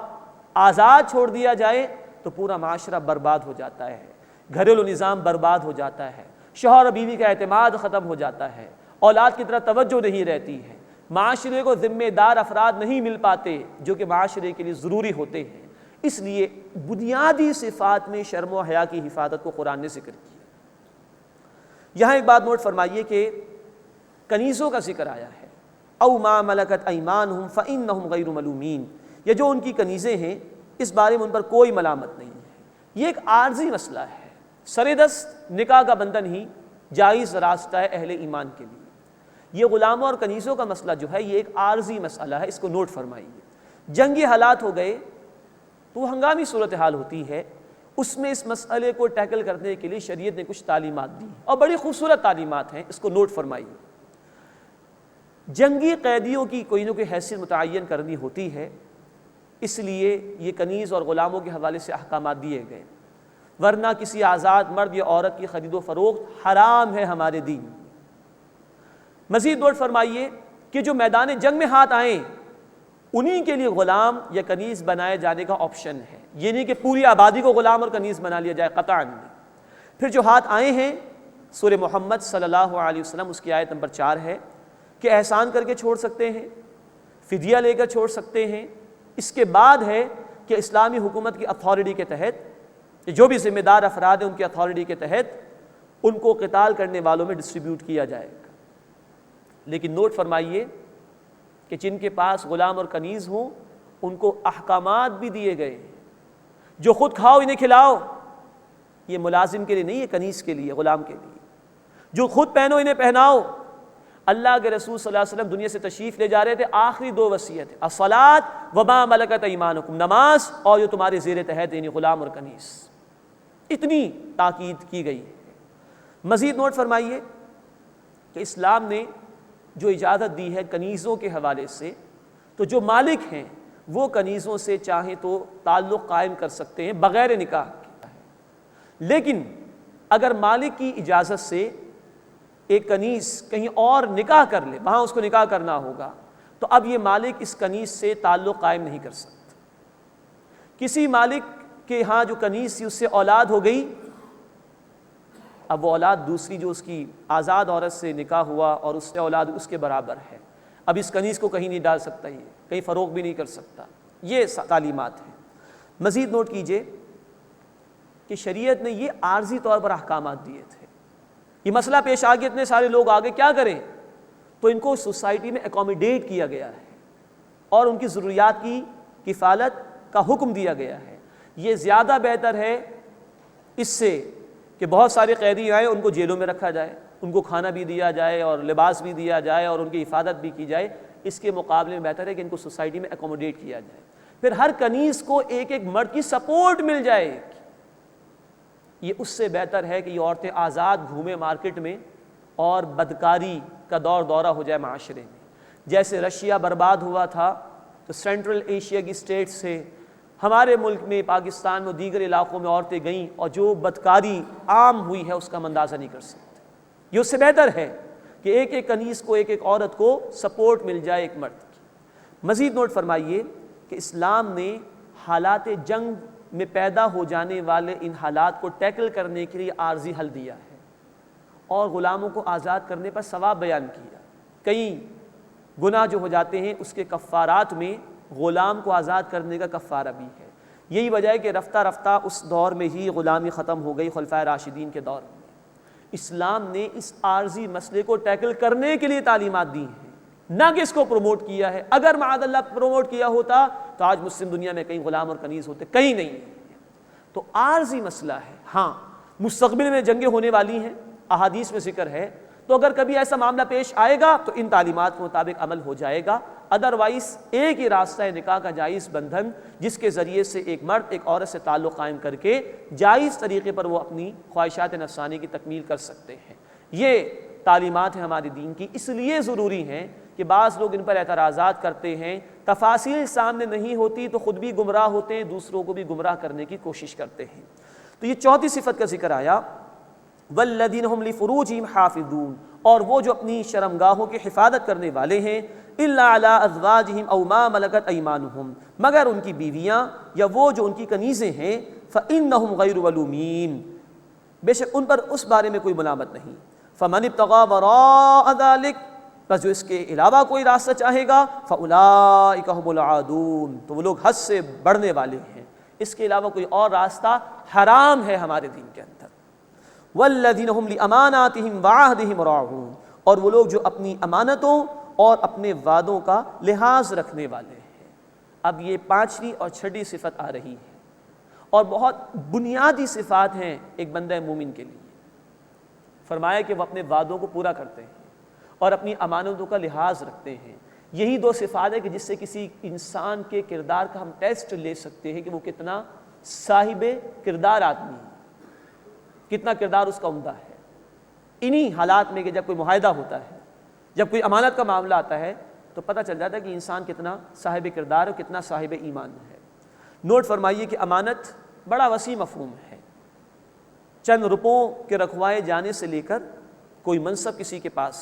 آزاد چھوڑ دیا جائے تو پورا معاشرہ برباد ہو جاتا ہے، گھریلو نظام برباد ہو جاتا ہے، شوہر اور بیوی کا اعتماد ختم ہو جاتا ہے، اولاد کی طرف توجہ نہیں رہتی ہے، معاشرے کو ذمہ دار افراد نہیں مل پاتے جو کہ معاشرے کے لیے ضروری ہوتے ہیں۔ اس لیے بنیادی صفات میں شرم و حیا کی حفاظت کو قرآن نے ذکر کیا۔ یہاں ایک بات نوٹ فرمائیے کہ کنیزوں کا ذکر آیا ہے، او ما ملکت ایمانہم فانہم غیر ملومین، یہ جو ان کی کنیزیں ہیں اس بارے میں ان پر کوئی ملامت نہیں ہے۔ یہ ایک عارضی مسئلہ ہے، سر دست نکاح کا بندھن ہی جائز راستہ ہے اہل ایمان کے لیے۔ یہ غلاموں اور کنیزوں کا مسئلہ جو ہے یہ ایک عارضی مسئلہ ہے، اس کو نوٹ فرمائیے۔ جنگی حالات ہو گئے تو ہنگامی صورتحال ہوتی ہے، اس میں اس مسئلے کو ٹیکل کرنے کے لیے شریعت نے کچھ تعلیمات دی اور بڑی خوبصورت تعلیمات ہیں، اس کو نوٹ فرمائیے۔ جنگی قیدیوں کی کوئی نہ کوئی حیثیت متعین کرنی ہوتی ہے، اس لیے یہ کنیز اور غلاموں کے حوالے سے احکامات دیے گئے، ورنہ کسی آزاد مرد یا عورت کی خرید و فروخت حرام ہے ہمارے دین۔ مزید نوٹ فرمائیے کہ جو میدان جنگ میں ہاتھ آئیں انہی کے لیے غلام یا کنیز بنائے جانے کا آپشن ہے، یہ نہیں کہ پوری آبادی کو غلام اور کنیز بنا لیا جائے، قطعاً نہیں۔ پھر جو ہاتھ آئے ہیں سورہ محمد صلی اللہ علیہ وسلم اس کی آیت نمبر 4 ہے کہ احسان کر کے چھوڑ سکتے ہیں، فدیہ لے کر چھوڑ سکتے ہیں۔ اس کے بعد ہے کہ اسلامی حکومت کی اتھارٹی کے تحت جو بھی ذمہ دار افراد ہیں ان کی اتھارٹی کے تحت ان کو قتال کرنے والوں میں ڈسٹریبیوٹ کیا جائے گا۔ لیکن نوٹ فرمائیے کہ جن کے پاس غلام اور کنیز ہوں ان کو احکامات بھی دیے گئے، جو خود کھاؤ انہیں کھلاؤ، یہ ملازم کے لیے نہیں ہے، کنیز کے لیے، غلام کے لیے۔ جو خود پہنو انہیں پہناؤ۔ اللہ کے رسول صلی اللہ علیہ وسلم دنیا سے تشریف لے جا رہے تھے، آخری 2 وصیتیں، الصلاۃ وما ملکت ایمانکم، نماز اور جو تمہارے زیر تحت یعنی غلام اور کنیز، اتنی تاکید کی گئی ہے۔ مزید نوٹ فرمائیے کہ اسلام نے جو اجازت دی ہے کنیزوں کے حوالے سے، تو جو مالک ہیں وہ کنیزوں سے چاہیں تو تعلق قائم کر سکتے ہیں بغیر نکاح کے، لیکن اگر مالک کی اجازت سے ایک کنیز کہیں اور نکاح کر لے، وہاں اس کو نکاح کرنا ہوگا، تو اب یہ مالک اس کنیز سے تعلق قائم نہیں کر سکتا۔ کسی مالک کے ہاں جو کنیز تھی اس سے اولاد ہو گئی، اب وہ اولاد دوسری جو اس کی آزاد عورت سے نکاح ہوا اور اس سے اولاد اس کے برابر ہے، اب اس کنیز کو کہیں نہیں ڈال سکتا، یہ کہیں فروغ بھی نہیں کر سکتا۔ یہ تعلیمات ہیں۔ مزید نوٹ کیجئے کہ شریعت نے یہ عارضی طور پر احکامات دیے تھے، یہ مسئلہ پیش آ گیا، اتنے سارے لوگ آگے کیا کریں، تو ان کو سوسائٹی میں اکوموڈیٹ کیا گیا ہے اور ان کی ضروریات کی کفالت کا حکم دیا گیا ہے۔ یہ زیادہ بہتر ہے اس سے کہ بہت سارے قیدی آئیں، ان کو جیلوں میں رکھا جائے، ان کو کھانا بھی دیا جائے اور لباس بھی دیا جائے اور ان کی حفاظت بھی کی جائے، اس کے مقابلے میں بہتر ہے کہ ان کو سوسائٹی میں اکوموڈیٹ کیا جائے۔ پھر ہر کنیز کو ایک ایک مرد کی سپورٹ مل جائے گی، یہ اس سے بہتر ہے کہ یہ عورتیں آزاد گھومیں مارکیٹ میں اور بدکاری کا دور دورہ ہو جائے معاشرے میں۔ جیسے رشیا برباد ہوا تھا تو سینٹرل ایشیا کی اسٹیٹ سے ہمارے ملک میں، پاکستان میں، دیگر علاقوں میں عورتیں گئیں اور جو بدکاری عام ہوئی ہے اس کا ہم اندازہ نہیں کر سکتے۔ یہ اس سے بہتر ہے کہ ایک ایک کنیز کو، ایک ایک عورت کو سپورٹ مل جائے ایک مرد کی۔ مزید نوٹ فرمائیے کہ اسلام نے حالات جنگ میں پیدا ہو جانے والے ان حالات کو ٹیکل کرنے کے لیے عارضی حل دیا ہے اور غلاموں کو آزاد کرنے پر ثواب بیان کیا۔ کئی گناہ جو ہو جاتے ہیں اس کے کفارات میں غلام کو آزاد کرنے کا کفارہ بھی ہے۔ یہی وجہ ہے کہ رفتہ رفتہ اس دور میں ہی غلامی ختم ہو گئی، خلفائے راشدین کے دور میں۔ اسلام نے اس عارضی مسئلے کو ٹیکل کرنے کے لیے تعلیمات دی ہیں، نہ کہ اس کو پروموٹ کیا ہے۔ اگر معاذ اللہ پروموٹ کیا ہوتا تو آج مسلم دنیا میں کہیں غلام اور کنیز ہوتے، کہیں نہیں۔ تو عارضی مسئلہ ہے۔ ہاں مستقبل میں جنگیں ہونے والی ہیں، احادیث میں ذکر ہے، تو اگر کبھی ایسا معاملہ پیش آئے گا تو ان تعلیمات کے مطابق عمل ہو جائے گا۔ ادروائز ایک ہی راستہ ہے نکاح کا جائز بندھن، جس کے ذریعے سے ایک مرد ایک عورت سے تعلق قائم کر کے جائز طریقے پر وہ اپنی خواہشات نفسانی کی تکمیل کر سکتے ہیں۔ یہ تعلیمات ہیں ہمارے دین کی، اس لیے ضروری ہیں کہ بعض لوگ ان پر اعتراضات کرتے ہیں، تفاصیل سامنے نہیں ہوتی تو خود بھی گمراہ ہوتے ہیں، دوسروں کو بھی گمراہ کرنے کی کوشش کرتے ہیں۔ تو یہ چوتھی صفت کا ذکر آیا، والذین هم لفروجہم حافظون، اور وہ جو اپنی شرمگاہوں کی حفاظت کرنے والے ہیں، الا علی ازواجہم او ما ملکت ایمانہم، مگر ان کی بیویاں یا وہ جو ان کی کنیزیں ہیں، فانہم غیر ملومین، بے شک ان پر اس بارے میں کوئی ملامت نہیں، فمن ابتغى وراء ذلک، بس جو اس کے علاوہ کوئی راستہ چاہے گا، فاولئک هم العادون، تو وہ لوگ حد سے بڑھنے والے ہیں، اس کے علاوہ کوئی اور راستہ حرام ہے ہمارے دین کے اندر۔ والذین هم لاماناتہم وعہدہم راعون، اور وہ لوگ جو اپنی امانتوں اور اپنے وعدوں کا لحاظ رکھنے والے ہیں۔ اب یہ پانچویں اور چھٹی صفت آ رہی ہے، اور بہت بنیادی صفات ہیں ایک بندہ مومن کے لیے۔ فرمایا کہ وہ اپنے وعدوں کو پورا کرتے ہیں اور اپنی امانتوں کا لحاظ رکھتے ہیں۔ یہی دو صفات ہے کہ جس سے کسی انسان کے کردار کا ہم ٹیسٹ لے سکتے ہیں کہ وہ کتنا صاحب کردار آدمی ہے، کتنا کردار اس کا عمدہ ہے۔ انہی حالات میں کہ جب کوئی معاہدہ ہوتا ہے، جب کوئی امانت کا معاملہ آتا ہے، تو پتہ چل جاتا ہے کہ انسان کتنا صاحب کردار اور کتنا صاحب ایمان ہے۔ نوٹ فرمائیے کہ امانت بڑا وسیع مفہوم ہے، چند روپوں کے رکھوائے جانے سے لے کر کوئی منصب کسی کے پاس،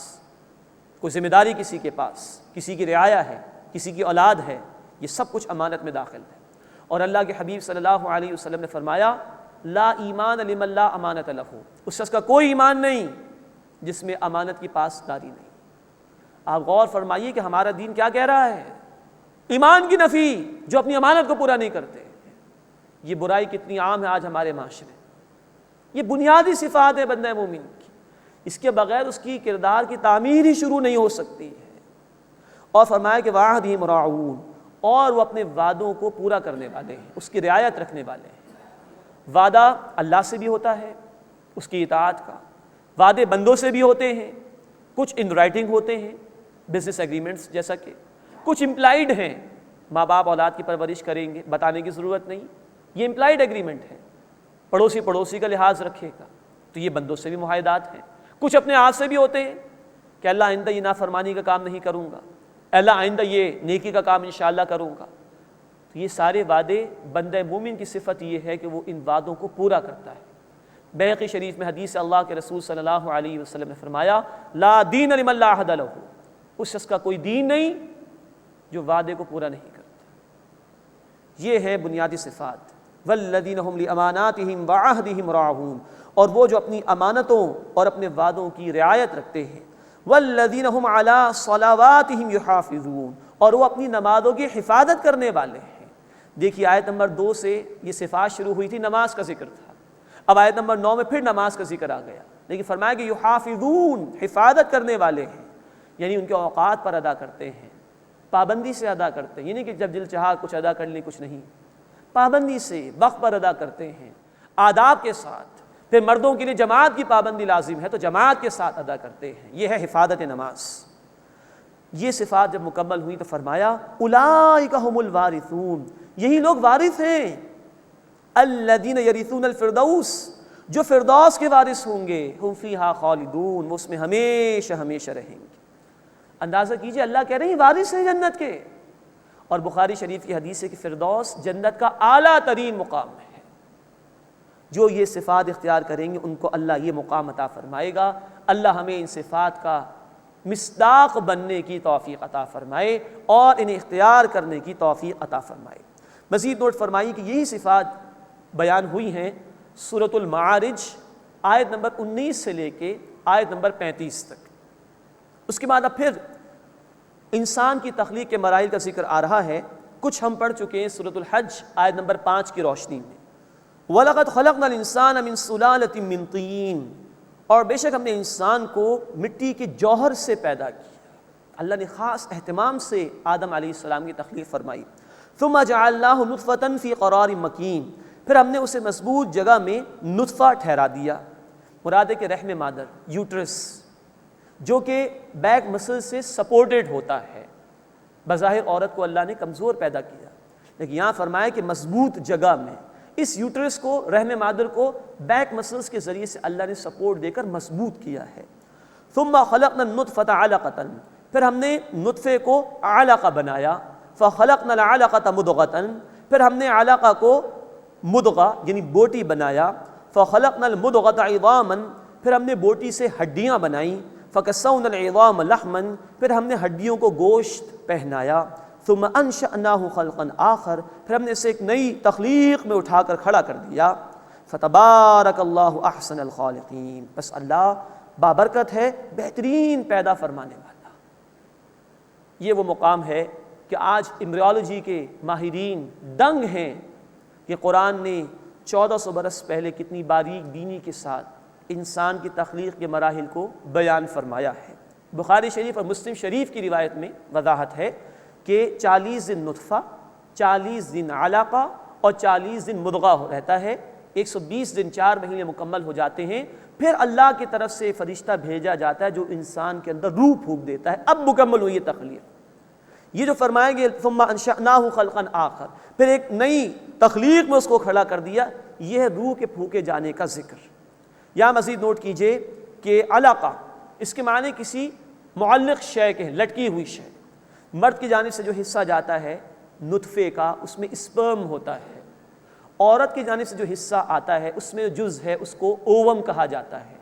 کوئی ذمہ داری کسی کے پاس، کسی کی رعایا ہے، کسی کی اولاد ہے، یہ سب کچھ امانت میں داخل ہے۔ اور اللہ کے حبیب صلی اللہ علیہ وسلم نے فرمایا، لا ایمان لمن لا امانت لہ، اس شخص کا کوئی ایمان نہیں جس میں امانت کی پاسداری نہیں۔ آپ غور فرمائیے کہ ہمارا دین کیا کہہ رہا ہے، ایمان کی نفی، جو اپنی امانت کو پورا نہیں کرتے۔ یہ برائی کتنی عام ہے آج ہمارے معاشرے، یہ بنیادی صفات ہے بندہ مومن کی، اس کے بغیر اس کی کردار کی تعمیر ہی شروع نہیں ہو سکتی ہے۔ اور فرمایا کہ وعہدہم راعون، اور وہ اپنے وعدوں کو پورا کرنے والے ہیں، اس کی رعایت رکھنے والے ہیں۔ وعدہ اللہ سے بھی ہوتا ہے اس کی اطاعت کا، وعدے بندوں سے بھی ہوتے ہیں، کچھ ان رائٹنگ ہوتے ہیں بزنس ایگریمنٹس جیسا کہ، کچھ امپلائیڈ ہیں، ماں باپ اولاد کی پرورش کریں گے، بتانے کی ضرورت نہیں، یہ امپلائیڈ ایگریمنٹ ہے۔ پڑوسی کا لحاظ رکھے گا، تو یہ بندوں سے بھی معاہدات ہیں۔ کچھ اپنے آپ سے بھی ہوتے ہیں کہ اللہ آئندہ یہ نافرمانی کا کام نہیں کروں گا، اللہ آئندہ یہ نیکی کا کام انشاءاللہ کروں گا۔ تو یہ سارے وعدے، بندہ مومن کی صفت یہ ہے کہ وہ ان وعدوں کو پورا کرتا ہے۔ بیہقی شریف میں حدیث اللہ کے رسول صلی اللہ علیہ وسلم نے فرمایا، لا دین لمن لا عہد لہ، اس شخص کا کوئی دین نہیں جو وعدے کو پورا نہیں کرتا۔ یہ ہے بنیادی صفات، والذین هم لاماناتہم وعہدہم راعون، اور وہ جو اپنی امانتوں اور اپنے وعدوں کی رعایت رکھتے ہیں، والذین هم علی صلواتہم یحافظون، اور وہ اپنی نمازوں کی حفاظت کرنے والے ہیں۔ دیکھیے آیت نمبر 2 سے یہ صفات شروع ہوئی تھی، نماز کا ذکر تھا، اب آیت نمبر 9 میں پھر نماز کا ذکر آ گیا، لیکن فرمایا کہ یحافظون، حفاظت کرنے والے ہیں، یعنی ان کے اوقات پر ادا کرتے ہیں، پابندی سے ادا کرتے ہیں، یعنی کہ جب دل چاہا کچھ ادا کر لیں، کچھ نہیں، پابندی سے وقت پر ادا کرتے ہیں، آداب کے ساتھ۔ پھر مردوں کے لیے جماعت کی پابندی لازم ہے تو جماعت کے ساتھ ادا کرتے ہیں، یہ ہے حفاظت نماز۔ یہ صفات جب مکمل ہوئی تو فرمایا، اولئک هم الوارثون، یہی لوگ وارث ہیں، الذین یرثون الفردوس، جو فردوس کے وارث ہوں گے، ہم فیہا خالدون، وہ اس میں ہمیشہ ہمیشہ رہیں گے۔ اندازہ کیجئے اللہ کہہ رہے ہیں وارث ہیں جنت کے، اور بخاری شریف کی حدیث ہے کہ فردوس جنت کا اعلیٰ ترین مقام ہے۔ جو یہ صفات اختیار کریں گے ان کو اللہ یہ مقام عطا فرمائے گا۔ اللہ ہمیں ان صفات کا مصداق بننے کی توفیق عطا فرمائے اور انہیں اختیار کرنے کی توفیق عطا فرمائے۔ مزید نوٹ فرمائیے کہ یہی صفات بیان ہوئی ہیں سورۃ المعارج آیت نمبر 19 سے لے کے آیت نمبر 35 تک۔ اس کے بعد اب پھر انسان کی تخلیق کے مراحل کا ذکر آ رہا ہے، کچھ ہم پڑھ چکے ہیں سورۃ الحج آیت نمبر 5 کی روشنی میں۔ وَلَقَدْ خَلَقْنَا الْإِنسَانَ مِنْ سُلَالَةٍ مِّن طِينٍ، اور بے شک ہم نے انسان کو مٹی کے جوہر سے پیدا کیا۔ اللہ نے خاص اہتمام سے آدم علیہ السلام کی تخلیق فرمائی۔ ثُمَّ جَعَلْنَاهُ نُطْفَةً فِي قَرَارٍ مَّكِينٍ، پھر ہم نے اسے مضبوط جگہ میں نطفہ ٹھہرا دیا۔ مراد ہے کہ رحم مادر، یوٹرس، جو کہ بیک مسل سے سپورٹڈ ہوتا ہے۔ بظاہر عورت کو اللہ نے کمزور پیدا کیا، لیکن یہاں فرمایا کہ مضبوط جگہ میں اس یوٹرس کو، رحم مادر کو بیک مسلز کے ذریعے سے اللہ نے سپورٹ دے کر مضبوط کیا ہے۔ ثم خلقنا النطفة علقة، پھر ہم نے نطفے کو علقہ بنایا۔ فخلقنا العلقة مضغة، پھر ہم نے علقہ کو مضغہ یعنی بوٹی بنایا۔ فخلقنا المضغۃ عظاما، پھر ہم نے بوٹی سے ہڈیاں بنائیں، فکسونا العظام لحما، پھر ہم نے ہڈیوں کو گوشت پہنایا، ثم انشأناه خلقا آخر، پھر ہم نے اسے ایک نئی تخلیق میں اٹھا کر کھڑا کر دیا، فتبارک اللہ احسن الخالقین، بس اللہ بابرکت ہے بہترین پیدا فرمانے والا۔ یہ وہ مقام ہے کہ آج ایمبریولوجی کے ماہرین دنگ ہیں کہ قرآن نے 1400 برس پہلے کتنی باریک بینی کے ساتھ انسان کی تخلیق کے مراحل کو بیان فرمایا ہے۔ بخاری شریف اور مسلم شریف کی روایت میں وضاحت ہے کہ 40 دن نطفہ، 40 دن علقہ اور 40 دن مضغہ رہتا ہے، 120 دن 4 مہینے مکمل ہو جاتے ہیں، پھر اللہ کی طرف سے فرشتہ بھیجا جاتا ہے جو انسان کے اندر روح پھونک دیتا ہے، اب مکمل ہوئی یہ تخلیق۔ یہ جو فرمائیں گے ثم انشأناه خلقا آخر، پھر ایک نئی تخلیق میں اس کو کھڑا کر دیا، یہ ہے روح کے پھونکے جانے کا ذکر۔ یہاں مزید نوٹ کیجئے کہ علقہ اس کے معنی کسی معلق شے کے ہیں، لٹکی ہوئی شے۔ مرد کی جانب سے جو حصہ جاتا ہے نطفے کا، اس میں اسپرم ہوتا ہے، عورت کی جانب سے جو حصہ آتا ہے اس میں جز ہے، اس کو اووم کہا جاتا ہے۔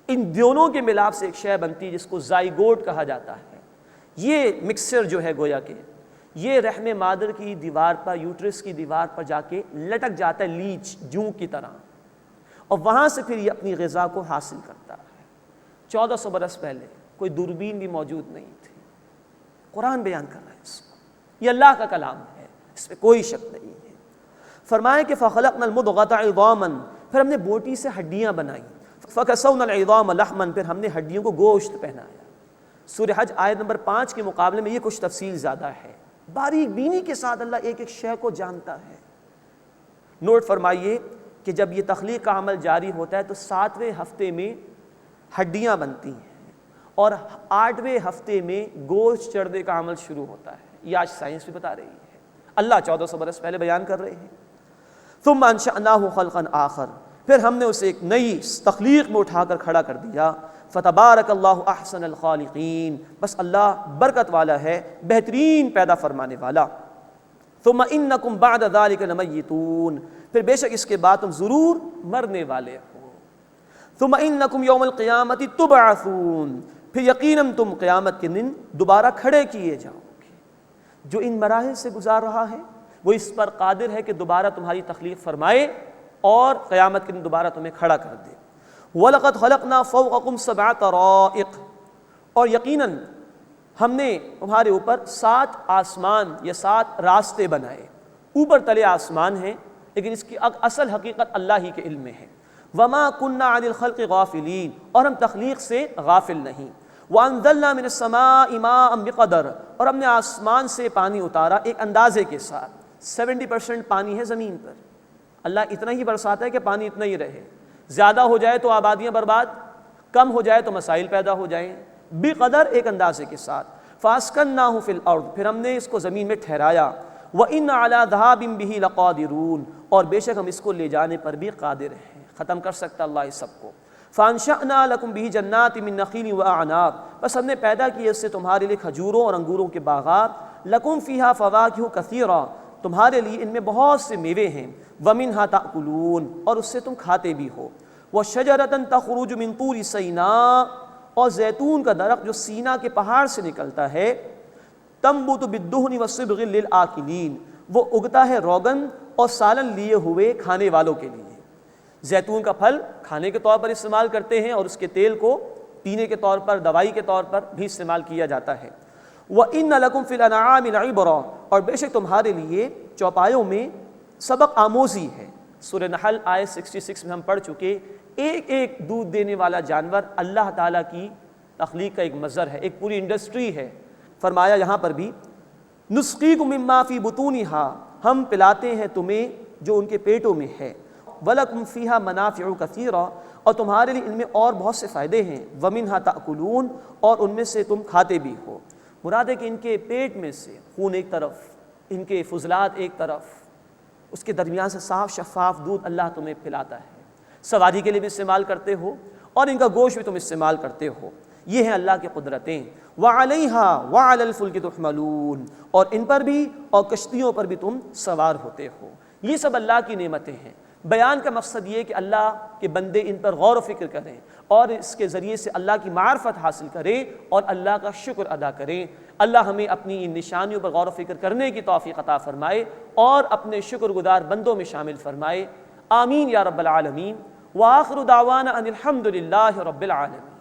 ان دونوں کے ملاپ سے ایک شے بنتی ہے جس کو زائگوٹ کہا جاتا ہے۔ یہ مکسچر جو ہے گویا کہ یہ رحم مادر کی دیوار پر، یوٹرس کی دیوار پر جا کے لٹک جاتا ہے لیچ جوں کی طرح، اور وہاں سے پھر یہ اپنی غذا کو حاصل کرتا ہے۔ 1400 برس پہلے کوئی دوربین بھی موجود نہیں تھی، قرآن بیان کر رہا ہے اس کو، یہ اللہ کا کلام ہے، اس میں کوئی شک نہیں ہے۔ فرمائے کہ فخلقنا المضغۃ عظاما، پھر ہم نے بوٹی سے ہڈیاں بنائیں، فکسونا العظام لحما، پھر ہم نے ہڈیوں کو گوشت پہنایا۔ سورہ حج آیت نمبر 5 کے مقابلے میں یہ کچھ تفصیل زیادہ ہے، باریک بینی کے ساتھ اللہ ایک ایک شے کو جانتا ہے۔ نوٹ فرمائیے کہ جب یہ تخلیق کا عمل جاری ہوتا ہے تو 7ویں ہفتے میں ہڈیاں بنتی ہیں اور 8ویں ہفتے میں گوشت چڑھنے کا عمل شروع ہوتا ہے۔ یہ آج سائنس بھی بتا رہی ہے، اللہ 1400 برس پہلے بیان کر رہے ہیں۔ ثم انشأناه خلقا آخر، پھر ہم نے اسے ایک نئی تخلیق میں اٹھا کر کھڑا کر دیا، فتبارک اللہ احسن الخالقین، بس اللہ برکت والا ہے بہترین پیدا فرمانے والا۔ ثم انکم بعد ذلک لمیتون، پھر بے شک اس کے بعد تم ضرور مرنے والے ہو۔ ثم انکم یوم القیامت تبعثون، پھر یقیناً تم قیامت کے دن دوبارہ کھڑے کیے جاؤ گے۔ جو ان مراحل سے گزار رہا ہے وہ اس پر قادر ہے کہ دوبارہ تمہاری تخلیق فرمائے اور قیامت کے دن دوبارہ تمہیں کھڑا کر دے۔ وَلَقَدْ خَلَقْنَا فَوْقَكُمْ سَبْعَ طَرَائِقَ، اور یقیناً ہم نے تمہارے اوپر 7 آسمان یا 7 راستے بنائے۔ اوپر تلے آسمان ہیں لیکن اس کی اصل حقیقت اللہ ہی کے علم میں ہے۔ وَمَا كُنَّا عَنِ الْخَلْقِ غَافِلِينَ، اور ہم تخلیق سے غافل نہیں۔ وَأَنزَلْنَا مِنَ السَّمَاءِ مَاءً بِقَدَرٍ، اور ہم نے آسمان سے پانی اتارا ایک اندازے کے ساتھ۔ 70% پانی ہے زمین پر، اللہ اتنا ہی برساتا ہے کہ پانی اتنا ہی رہے، زیادہ ہو جائے تو آبادیاں برباد، کم ہو جائے تو مسائل پیدا ہو جائیں۔ بقدر ایک اندازے کے ساتھ۔ فَأَسْكَنَّاهُ فِي الْأَرْضِ، پھر ہم نے اس کو زمین میں ٹھہرایا۔ وَإِنَّ عَلَىٰ ذَهَابٍ بِهِ لَقَادِرُونَ، اور بے شک ہم اس کو لے جانے پر بھی قادر ہیں، ختم کر سکتا اللہ اس سب کو۔ فَأَنشَأْنَا لَكُمْ بِهِ جَنَّاتٍ مِّن نَخِيلٍ وَأَعْنَابٍ، بس ہم نے پیدا کیے اس سے تمہارے لیے کھجوروں اور انگوروں کے باغات۔ لَكُمْ فِيهَا فَوَاكِهُ كَثِيرًا، تمہارے لیے ان میں بہت سے میوے ہیں۔ وَمِنْهَا تَأْكُلُونَ، اور اس سے تم کھاتے بھی ہو۔ وَشَجَرَةً تَخْرُجُ مِن طُورِ سِينَاءَ، اور زیتون کا درخت جو سینا کے پہاڑ سے نکلتا ہے۔ تنبت بالدہن والصبغ للآکلین، وہ اگتا ہے روغن اور سالن لیے ہوئے کھانے والوں کے لیے۔ زیتون کا پھل کھانے کے طور پر استعمال کرتے ہیں اور اس کے تیل کو پینے کے طور پر، دوائی کے طور پر بھی استعمال کیا جاتا ہے۔ وَإِنَّ لَكُمْ فِي الْأَنْعَامِ لَعِبْرَةً، اور بے شک تمہارے لیے چوپایوں میں سبق آموزی ہے۔ سورہ نحل آیت 66 میں ہم پڑھ چکے، ایک ایک دودھ دینے والا جانور اللہ تعالیٰ کی تخلیق کا ایک مظہر ہے، ایک پوری انڈسٹری ہے۔ فرمایا یہاں پر بھی نسقیکم مما فی بطونہا، ہم پلاتے ہیں تمہیں جو ان کے پیٹوں میں ہے۔ ولکم فیہا منافع کثیرہ، اور تمہارے لیے ان میں اور بہت سے فائدے ہیں۔ ومنہا تأکلون، اور ان میں سے تم کھاتے بھی ہو۔ مراد ہے کہ ان کے پیٹ میں سے خون ایک طرف، ان کے فضلات ایک طرف، اس کے درمیان سے صاف شفاف دودھ اللہ تمہیں پلاتا ہے۔ سواری کے لیے بھی استعمال کرتے ہو اور ان کا گوشت بھی تم استعمال کرتے ہو۔ یہ ہیں اللہ کی قدرتیں۔ وَعَلَيْهَا وَعَلَى الْفُلْكِ تُحْمَلُونَ، اور ان پر بھی اور کشتیوں پر بھی تم سوار ہوتے ہو۔ یہ سب اللہ کی نعمتیں ہیں۔ بیان کا مقصد یہ کہ اللہ کے بندے ان پر غور و فکر کریں اور اس کے ذریعے سے اللہ کی معرفت حاصل کریں اور اللہ کا شکر ادا کریں۔ اللہ ہمیں اپنی ان نشانیوں پر غور و فکر کرنے کی توفیق عطا فرمائے اور اپنے شکر گزار بندوں میں شامل فرمائے۔ آمین یا رب العالمین۔ وآخر دعوانا ان الحمد للہ رب العالمین۔